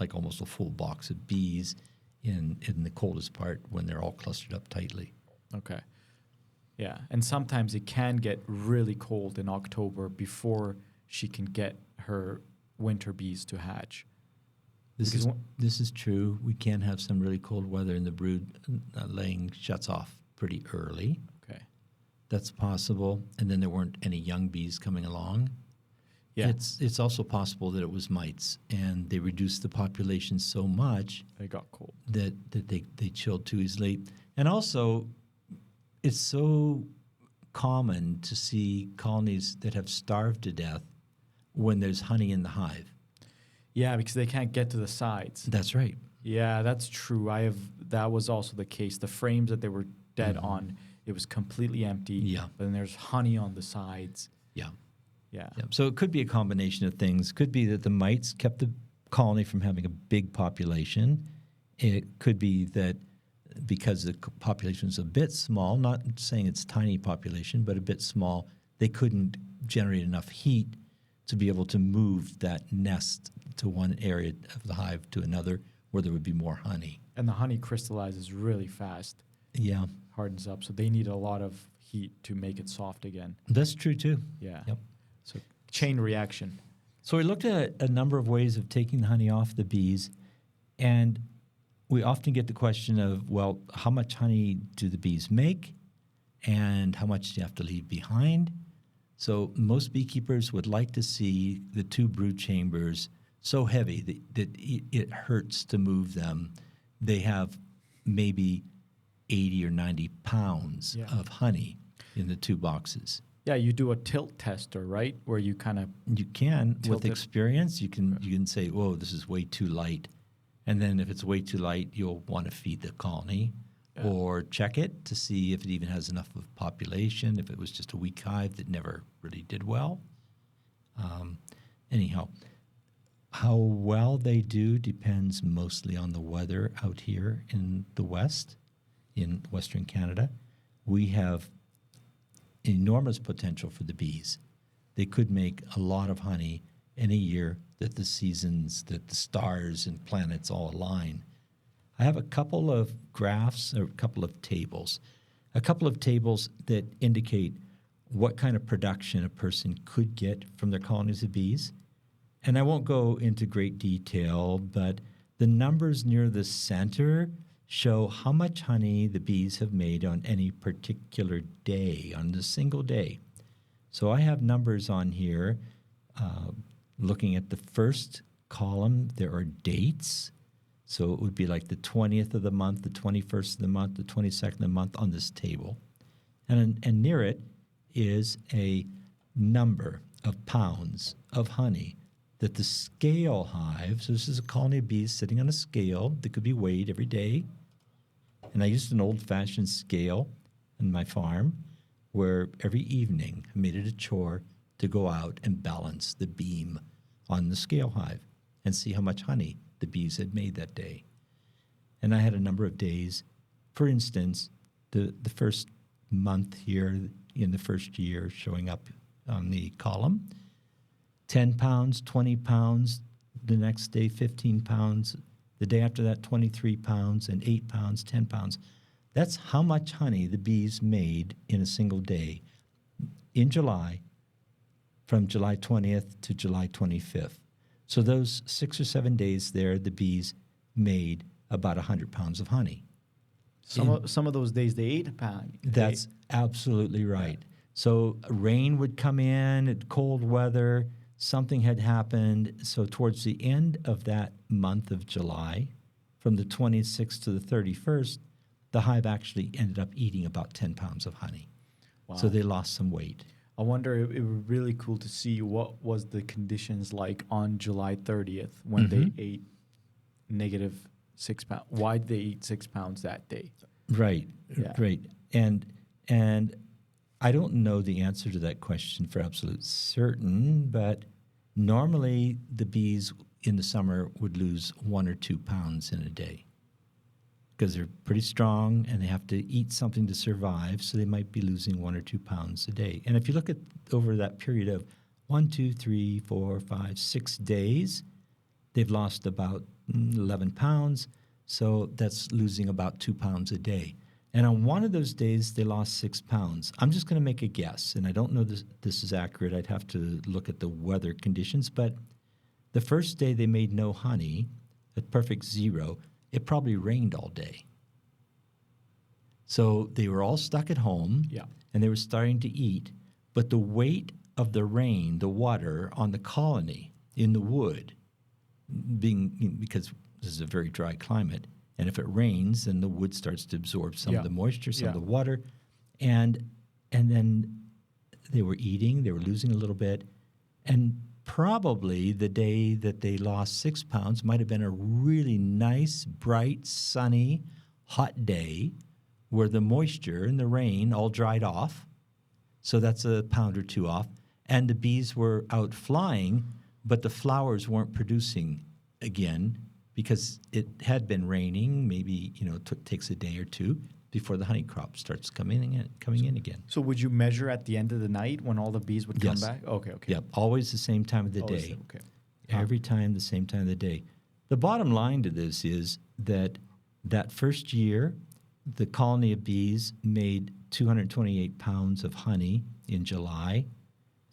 B: like almost a full box of bees in the coldest part when they're all clustered up tightly.
C: Okay. Yeah, and sometimes it can get really cold in October before she can get her winter bees to hatch. Because
B: This is true. We can have some really cold weather, and the brood laying shuts off pretty early.
C: Okay.
B: That's possible. And then there weren't any young bees coming along.
C: Yeah.
B: It's also possible that it was mites, and they reduced the population so much
C: They got cold.
B: that they chilled too easily. And also, it's so common to see colonies that have starved to death when there's honey in the hive.
C: Yeah, because they can't get to the sides.
B: That's right.
C: Yeah, that's true. That was also the case. The frames that they were dead on, it was completely empty.
B: Yeah.
C: But then there's honey on the sides.
B: Yeah.
C: Yeah.
B: Yeah. So it could be a combination of things. Could be that the mites kept the colony from having a big population. It could be that because the population was a bit small, not saying it's tiny population, but a bit small, they couldn't generate enough heat to be able to move that nest to one area of the hive to another where there would be more honey.
C: And the honey crystallizes really fast,
B: Yeah,
C: hardens up. So they need a lot of heat to make it soft again.
B: that's true too.
C: Yeah.
B: Yep.
C: So chain reaction.
B: So we looked at a number of ways of taking the honey off the bees, and we often get the question of, well, how much honey do the bees make, and how much do you have to leave behind? So most beekeepers would like to see the 2 brood chambers so heavy that it hurts to move them. They have maybe 80 or 90 pounds of honey in the 2 boxes.
C: Yeah, you do a tilt tester, right? Where you kind of
B: You can,
C: Tilt
B: with
C: it.
B: experience, you can say, "Whoa, this is way too light," and then if it's way too light, you'll want to feed the colony, or check it to see if it even has enough of population. If it was just a weak hive that never really did well. Anyhow, how well they do depends mostly on the weather out here in the West, in Western Canada. We have enormous potential for the bees. They could make a lot of honey in a year that the seasons, that the stars and planets all align. I have a couple of graphs, or a couple of tables that indicate what kind of production a person could get from their colonies of bees. And I won't go into great detail, but the numbers near the center show how much honey the bees have made on any particular day, on a single day. So I have numbers on here. Looking at the first column, there are dates. So it would be like the 20th of the month, the 21st of the month, the 22nd of the month on this table. And near it is a number of pounds of honey that the scale hive, so this is a colony of bees sitting on a scale that could be weighed every day. And I used an old-fashioned scale in my farm. where every evening I made it a chore to go out and balance the beam on the scale hive and see how much honey the bees had made that day. And I had a number of days. For instance, the first month here in the first year showing up on the column, 10 pounds, 20 pounds, the next day 15 pounds, the day after that 23 pounds, and 8 pounds, 10 pounds. That's how much honey the bees made in a single day in July, from July 20th to July 25th. So those 6 or 7 days there, the bees made about 100 pounds of honey.
C: Some of those days they ate a pound.
B: That's absolutely right. Yeah. So rain would come in, cold weather, something had happened. So towards the end of that month of July, from the 26th to the 31st, the hive actually ended up eating about 10 pounds of honey. Wow. So they lost some weight.
C: I wonder, it would be really cool to see what was the conditions like on July 30th when they ate negative 6 pounds. Why did they eat 6 pounds that day?
B: Right,
C: yeah.
B: Right. And I don't know the answer to that question for absolute certain, but normally the bees in the summer would lose 1 or 2 pounds in a day because they're pretty strong and they have to eat something to survive, so they might be losing 1 or 2 pounds a day. And if you look at over that period of 1, 2, 3, 4, 5, 6 days, they've lost about 11 pounds, so that's losing about 2 pounds a day. And on one of those days, they lost 6 pounds. I'm just going to make a guess, and I don't know this is accurate. I'd have to look at the weather conditions, but the first day they made no honey, at perfect zero, it probably rained all day. So they were all stuck at home, and they were starting to eat, but the weight of the rain, the water on the colony in the wood, because this is a very dry climate, and if it rains, then the wood starts to absorb some of the moisture, some of the water, and then they were eating, they were losing a little bit, and probably the day that they lost 6 pounds might have been a really nice, bright, sunny, hot day where the moisture and the rain all dried off, so that's a pound or 2 off, and the bees were out flying, but the flowers weren't producing again because it had been raining. Maybe takes a day or two before the honey crop starts coming in again.
C: So would you measure at the end of the night when all the bees would come back? Okay.
B: Yep, always the same time of the day.
C: Okay.
B: Every time the same time of the day. The bottom line to this is that first year, the colony of bees made 228 pounds of honey in July,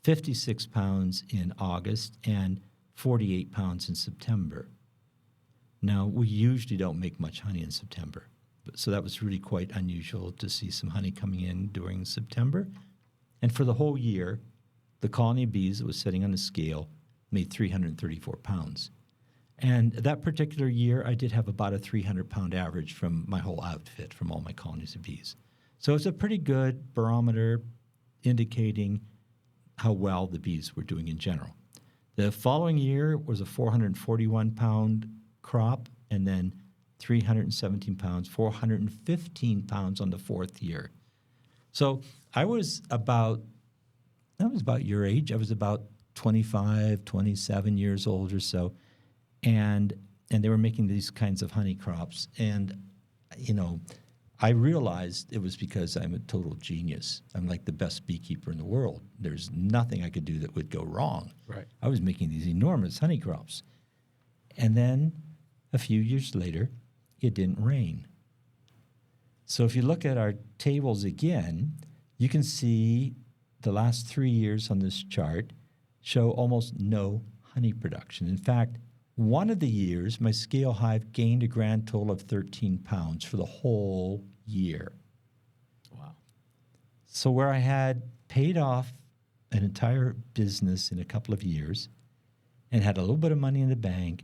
B: 56 pounds in August, and 48 pounds in September. Now, we usually don't make much honey in September, so that was really quite unusual to see some honey coming in during September. And for the whole year, the colony of bees that was sitting on the scale made 334 pounds. And that particular year, I did have about a 300-pound average from my whole outfit, from all my colonies of bees. So it's a pretty good barometer indicating how well the bees were doing in general. The following year was a 441-pound crop, and then 317 pounds, 415 pounds on the fourth year. So I was about your age. I was about 25, 27 years old or so, and they were making these kinds of honey crops. And, I realized it was because I'm a total genius. I'm like the best beekeeper in the world. There's nothing I could do that would go wrong.
C: Right.
B: I was making these enormous honey crops. And then a few years later, it didn't rain. So if you look at our tables again, you can see the last 3 years on this chart show almost no honey production. In fact, one of the years, my scale hive gained a grand total of 13 pounds for the whole year.
C: Wow.
B: So where I had paid off an entire business in a couple of years and had a little bit of money in the bank,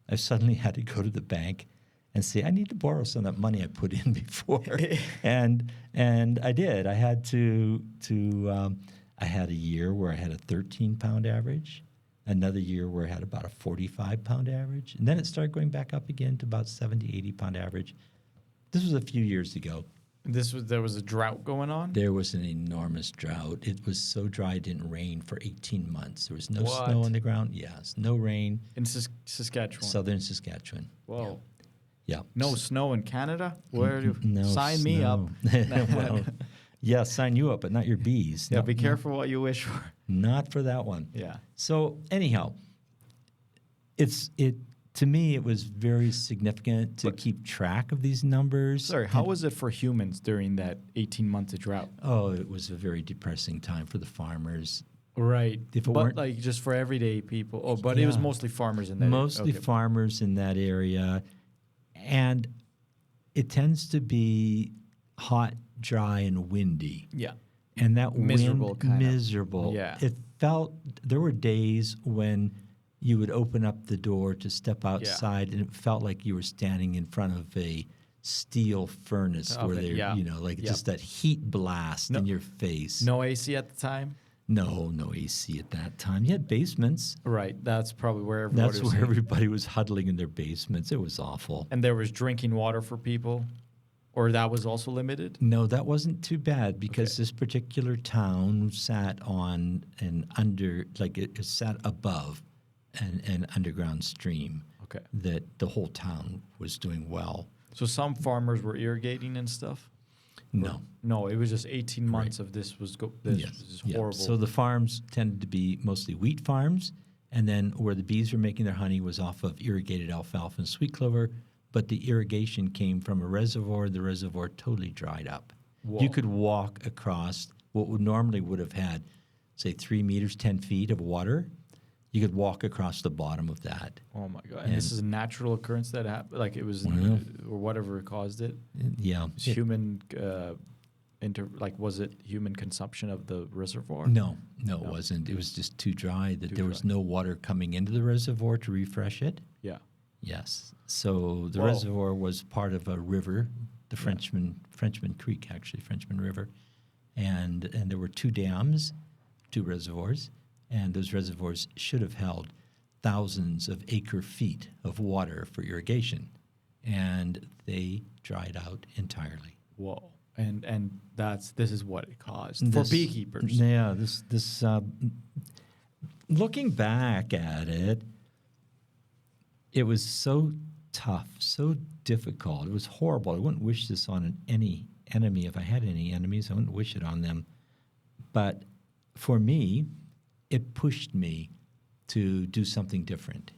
B: I suddenly had to go to the bank and say, I need to borrow some of that money I put in before. and I did. I had I had a year where I had a 13-pound average, another year where I had about a 45-pound average, and then it started going back up again to about 70, 80-pound average. This was a few years ago.
C: There was a drought going on?
B: There was an enormous drought. It was so dry it didn't rain for 18 months. There was no
C: What?
B: snow on the ground. Yes, no rain.
C: In Saskatchewan?
B: Southern Saskatchewan.
C: Whoa.
B: Yeah.
C: No snow in Canada? Where do
B: No
C: sign me up.
B: snow. Well, yeah, sign you up, but not your bees.
C: Yeah,
B: No,
C: be careful what you wish for.
B: not for that one.
C: Yeah.
B: So anyhow, to me it was very significant to keep track of these numbers.
C: Sorry, how was it for humans during that 18 months of drought?
B: Oh, it was a very depressing time for the farmers.
C: Right.
B: If it
C: but
B: weren't-
C: like just for everyday people. Oh, but it was
B: Yeah.
C: mostly farmers in that
B: Mostly
C: okay.
B: farmers in that area, and it tends to be hot, dry, and windy.
C: Yeah.
B: And that
C: Miserable
B: wind,
C: kind of.
B: miserable.
C: Yeah.
B: It felt, there were days when you would open up the door to step outside and it felt like you were standing in front of a steel furnace where
C: Oven,
B: they're,
C: yeah.
B: like
C: Yep.
B: just that heat blast in your face.
C: No AC at the time?
B: No AC at that time. You had basements.
C: Right. That's probably where everybody
B: That's
C: was
B: where
C: in.
B: everybody was huddling in their basements. It was awful.
C: And there was drinking water for people? Or that was also limited?
B: No, that wasn't too bad because
C: Okay.
B: this particular town sat on it sat above an underground stream
C: Okay.
B: that the whole town was doing well.
C: So some farmers were irrigating and stuff?
B: No.
C: No, it was just 18 months of this was
B: Yeah.
C: horrible.
B: So the farms tended to be mostly wheat farms, and then where the bees were making their honey was off of irrigated alfalfa and sweet clover, but the irrigation came from a reservoir. The reservoir totally dried up.
C: Whoa.
B: You could walk across what would have had, say, 3 meters, 10 feet of water. You could walk across the bottom of that.
C: Oh my god! And this is a natural occurrence that happened, like it was, or whatever caused it.
B: Yeah.
C: It's human, was it human consumption of the reservoir?
B: No, it wasn't. It was just too dry that there was no water coming into the reservoir to refresh it.
C: Yeah.
B: Yes. So the
C: Whoa.
B: reservoir was part of a river, the Frenchman Creek, actually, Frenchman River. And there were 2 dams, 2 reservoirs, and those reservoirs should have held thousands of acre feet of water for irrigation. And they dried out entirely.
C: Whoa. And this is what it caused for beekeepers.
B: Yeah, looking back at it, it was so tough, so difficult. It was horrible. I wouldn't wish this on any enemy. If I had any enemies, I wouldn't wish it on them. But for me, it pushed me to do something different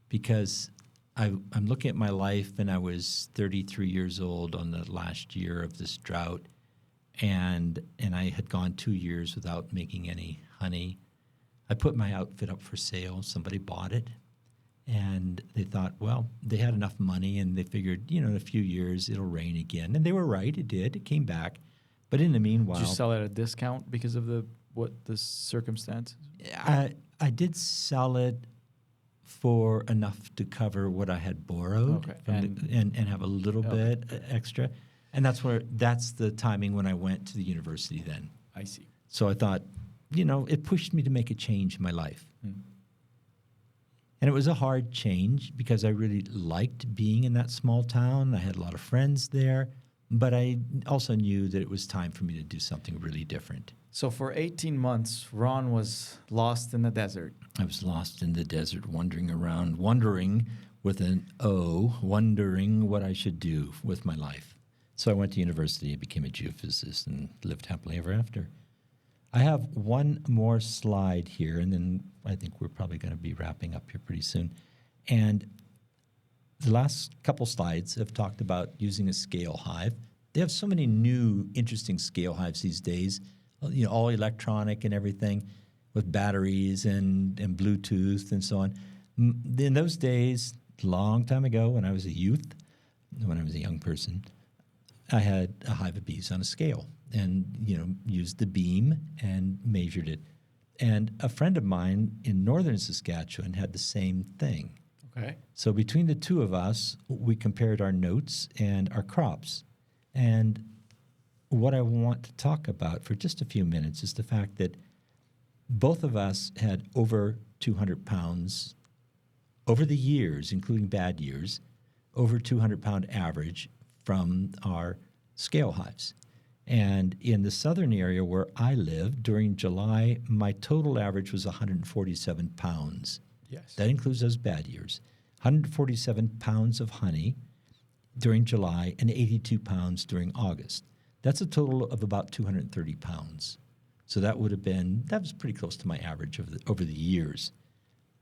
B: because I'm looking at my life, and I was 33 years old on the last year of this drought, and I had gone 2 years without making any honey. I put my outfit up for sale. Somebody bought it, and they thought, well, they had enough money, and they figured, in a few years it'll rain again. And they were right. It did. It came back. But in the meanwhile,
C: Did you sell it at a discount because of the circumstances?
B: I did sell it for enough to cover what I had borrowed and have a little bit extra. And that's the timing when I went to the university then.
C: I see.
B: So I thought, it pushed me to make a change in my life. And it was a hard change because I really liked being in that small town. I had a lot of friends there, but I also knew that it was time for me to do something really different.
C: So for 18 months, Ron was lost in the desert.
B: I was lost in the desert, wandering around, wondering with an O, wondering what I should do with my life. So I went to university and became a geophysicist and lived happily ever after. I have one more slide here, and then I think we're probably going to be wrapping up here pretty soon. And the last couple slides have talked about using a scale hive. They have so many new, interesting scale hives these days, all electronic and everything with batteries and Bluetooth and so on. In those days, a long time ago when I was a youth, when I was a young person, I had a hive of bees on a scale and, used the beam and measured it. And a friend of mine in northern Saskatchewan had the same thing.
C: Okay.
B: So between the two of us, we compared our notes and our crops. And what I want to talk about for just a few minutes is the fact that both of us had over 200 pounds over the years, including bad years, over 200-pound average from our scale hives. And in the southern area where I live, during July, my total average was 147 pounds.
C: Yes.
B: That includes those bad years. 147 pounds of honey during July and 82 pounds during August. That's a total of about 230 pounds. So that was pretty close to my average over the years.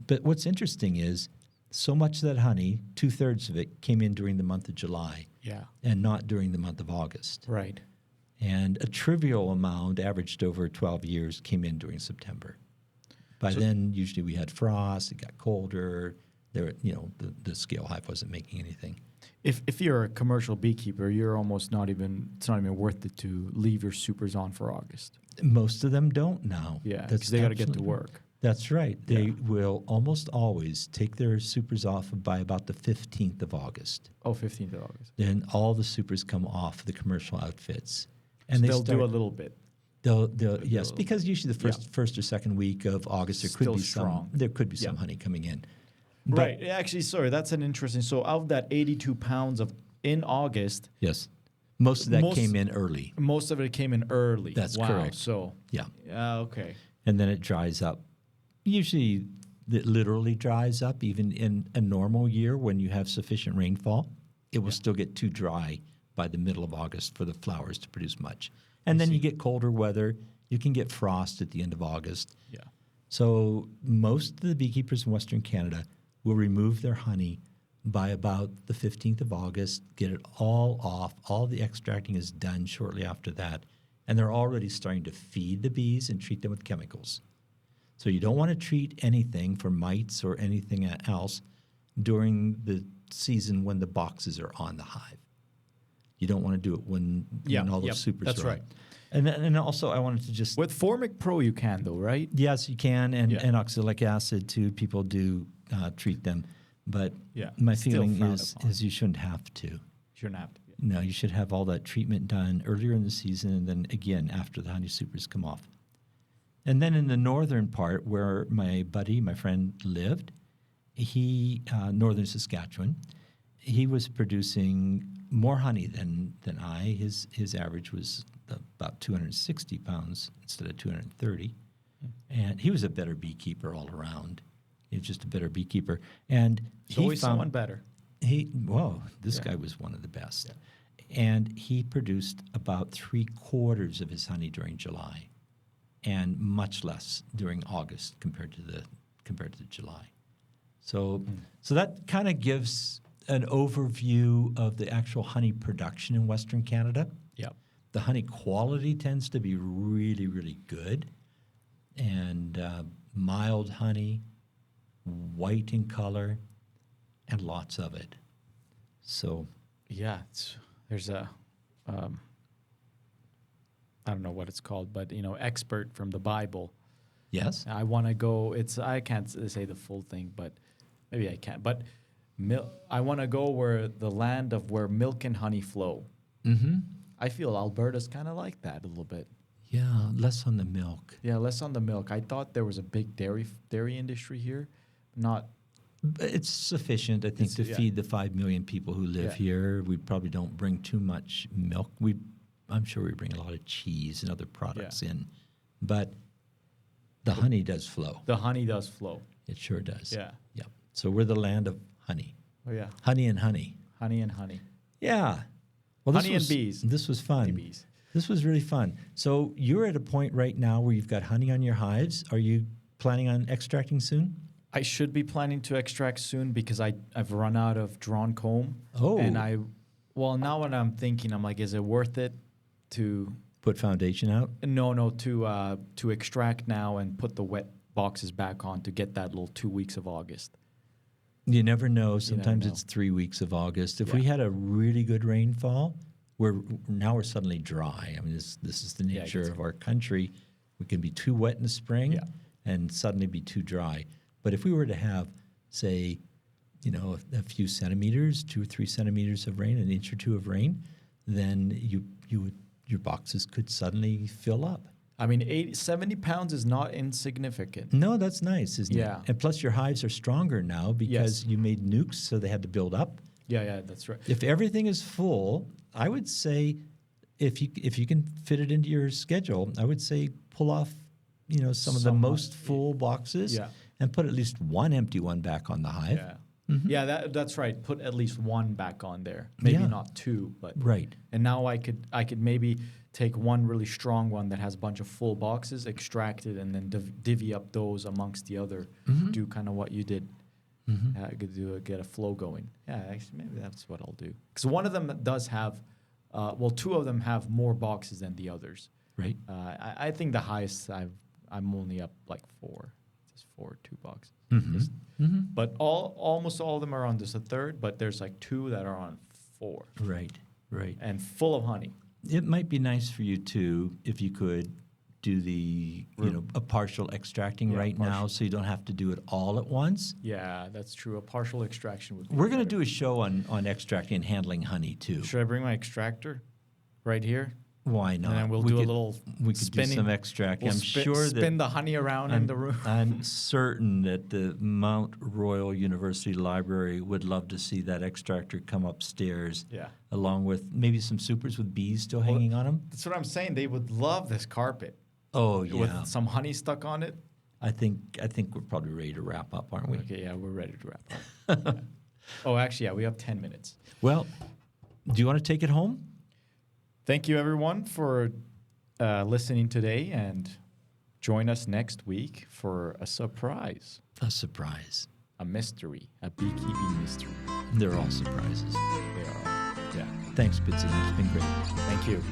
B: But what's interesting is so much of that honey, 2/3 of it, came in during the month of July
C: Yeah.
B: and not during the month of August.
C: Right.
B: And a trivial amount, averaged over 12 years, came in during September. By then, usually we had frost, it got colder. The scale hive wasn't making anything.
C: If you're a commercial beekeeper, it's not even worth it to leave your supers on for August.
B: Most of them don't now.
C: Yeah, because they got to get to
B: absolutely-
C: work.
B: That's right. They will almost always take their supers off by about the 15th of August.
C: Oh, 15th of August.
B: Then all the supers come off the commercial outfits.
C: And
B: they
C: they'll do a little bit.
B: They'll yes, because usually the first or second week of August
C: Still strong.
B: there could be some honey coming in.
C: Right. Actually, sorry, that's an interesting. So out of that 82 pounds in August,
B: Yes. Most of that came in early.
C: most of it came in early.
B: That's
C: wow.
B: correct.
C: So
B: Yeah.
C: okay.
B: And then it dries up. Usually it literally dries up even in a normal year when you have sufficient rainfall. It will still get too dry by the middle of August for the flowers to produce much. And then you get colder weather. You can get frost at the end of August.
C: Yeah.
B: So most of the beekeepers in Western Canada will remove their honey by about the 15th of August, get it all off. All the extracting is done shortly after that. And they're already starting to feed the bees and treat them with chemicals. So you don't want to treat anything for mites or anything else during the season when the boxes are on the hive. You don't want to do it when all those supers
C: that's
B: are
C: right.
B: on. And also I wanted to just...
C: With Formic Pro, you can though, right?
B: Yes, you can, and oxalic acid too. People do treat them, but my
C: Still
B: feeling
C: frowned
B: is
C: upon.
B: you shouldn't have to.
C: Shouldn't have to.
B: No, you should have all that treatment done earlier in the season, and then again after the honey supers come off. And then in the northern part, where my friend lived, northern Saskatchewan, he was producing more honey than I. His average was about 260 pounds instead of 230. And he was a better beekeeper all around. He was just a better beekeeper. And
C: There's always someone better.
B: This guy was one of the best. Yeah. And he produced about 3/4 of his honey during July and much less during August compared to July. So that kind of gives an overview of the actual honey production in Western Canada.
C: Yep.
B: The honey quality tends to be really, really good, and mild honey, white in color, and lots of it. So
C: yeah, there's a I don't know what it's called, but expert from the Bible.
B: yes,
C: I want to go. I can't say the full thing, but maybe I can. But I want to go where the land of where milk and honey flow.
B: mm-hmm.
C: I feel Alberta's kind of like that a little bit.
B: Yeah, less on the milk.
C: Yeah, less on the milk. I thought there was a big dairy industry here, not.
B: It's sufficient, I think, to feed the 5 million people who live here. We probably don't bring too much milk. I'm sure we bring a lot of cheese and other products in, but the honey does flow.
C: The honey does flow.
B: It sure does.
C: Yeah.
B: Yeah. So we're the land of honey.
C: Oh yeah.
B: Honey and honey.
C: Honey and honey.
B: Yeah. Well,
C: Honey and bees.
B: This was fun.
C: Bees.
B: This was really fun. So you're at a point right now where you've got honey on your hives. Are you planning on extracting soon?
C: I should be planning to extract soon because I've run out of drawn comb.
B: Oh.
C: And now what I'm thinking, I'm like, is it worth it to
B: Put foundation out?
C: to extract now and put the wet boxes back on to get that little 2 weeks of August?
B: You never know. Sometimes
C: know.
B: it's 3 weeks of August. If we had a really good rainfall, we're suddenly dry. I mean, this is the nature of our country. We can be too wet in the spring and suddenly be too dry. But if we were to have, say, a few centimeters, 2 or 3 centimeters of rain, an inch or two of rain, then your boxes could suddenly fill up.
C: I mean, 70 pounds is not insignificant.
B: No, that's nice, isn't it?
C: Yeah.
B: And plus your hives are stronger now because you made nukes, so they had to build up.
C: Yeah, that's right.
B: If everything is full, I would say if you can fit it into your schedule, I would say pull off, some of the most full boxes and put at least one empty one back on the hive.
C: Yeah. Yeah, that's right. Put at least one back on there. Maybe not two, but
B: right.
C: And now I could maybe take one really strong one that has a bunch of full boxes, extract it, and then divvy up those amongst the other. Do kind of what you did. Get a flow going. Yeah, actually, maybe that's what I'll do. Because one of them does have, two of them have more boxes than the others.
B: Right.
C: I think the highest I'm only up like 4. Just 2 boxes. But almost all of them are on this a third, but there's like 2 that are on 4.
B: Right.
C: And full of honey.
B: It might be nice for you too if you could do the a partial extracting now, so you don't have to do it all at once.
C: Yeah, that's true. A partial extraction would be
B: We're going to do a show on extracting and handling honey too.
C: Should I bring my extractor right here?
B: Why not?
C: And then we could
B: do some extracting.
C: I'm
B: sure
C: spin the honey around in the room.
B: I'm certain that the Mount Royal University Library would love to see that extractor come upstairs.
C: Yeah.
B: Along with maybe some supers with bees still hanging on them.
C: That's what I'm saying. They would love this carpet.
B: Oh yeah.
C: With some honey stuck on it.
B: I think we're probably ready to wrap up, aren't we?
C: Okay, yeah, we're ready to wrap up. Yeah. Oh, actually, we have 10 minutes.
B: Well, do you want to take it home?
C: Thank you, everyone, for listening today, and join us next week for a surprise.
B: A surprise.
C: A mystery. A beekeeping mystery.
B: They're all surprises.
C: They are. Yeah.
B: Thanks, Bitsy. It's been great.
C: Thank you.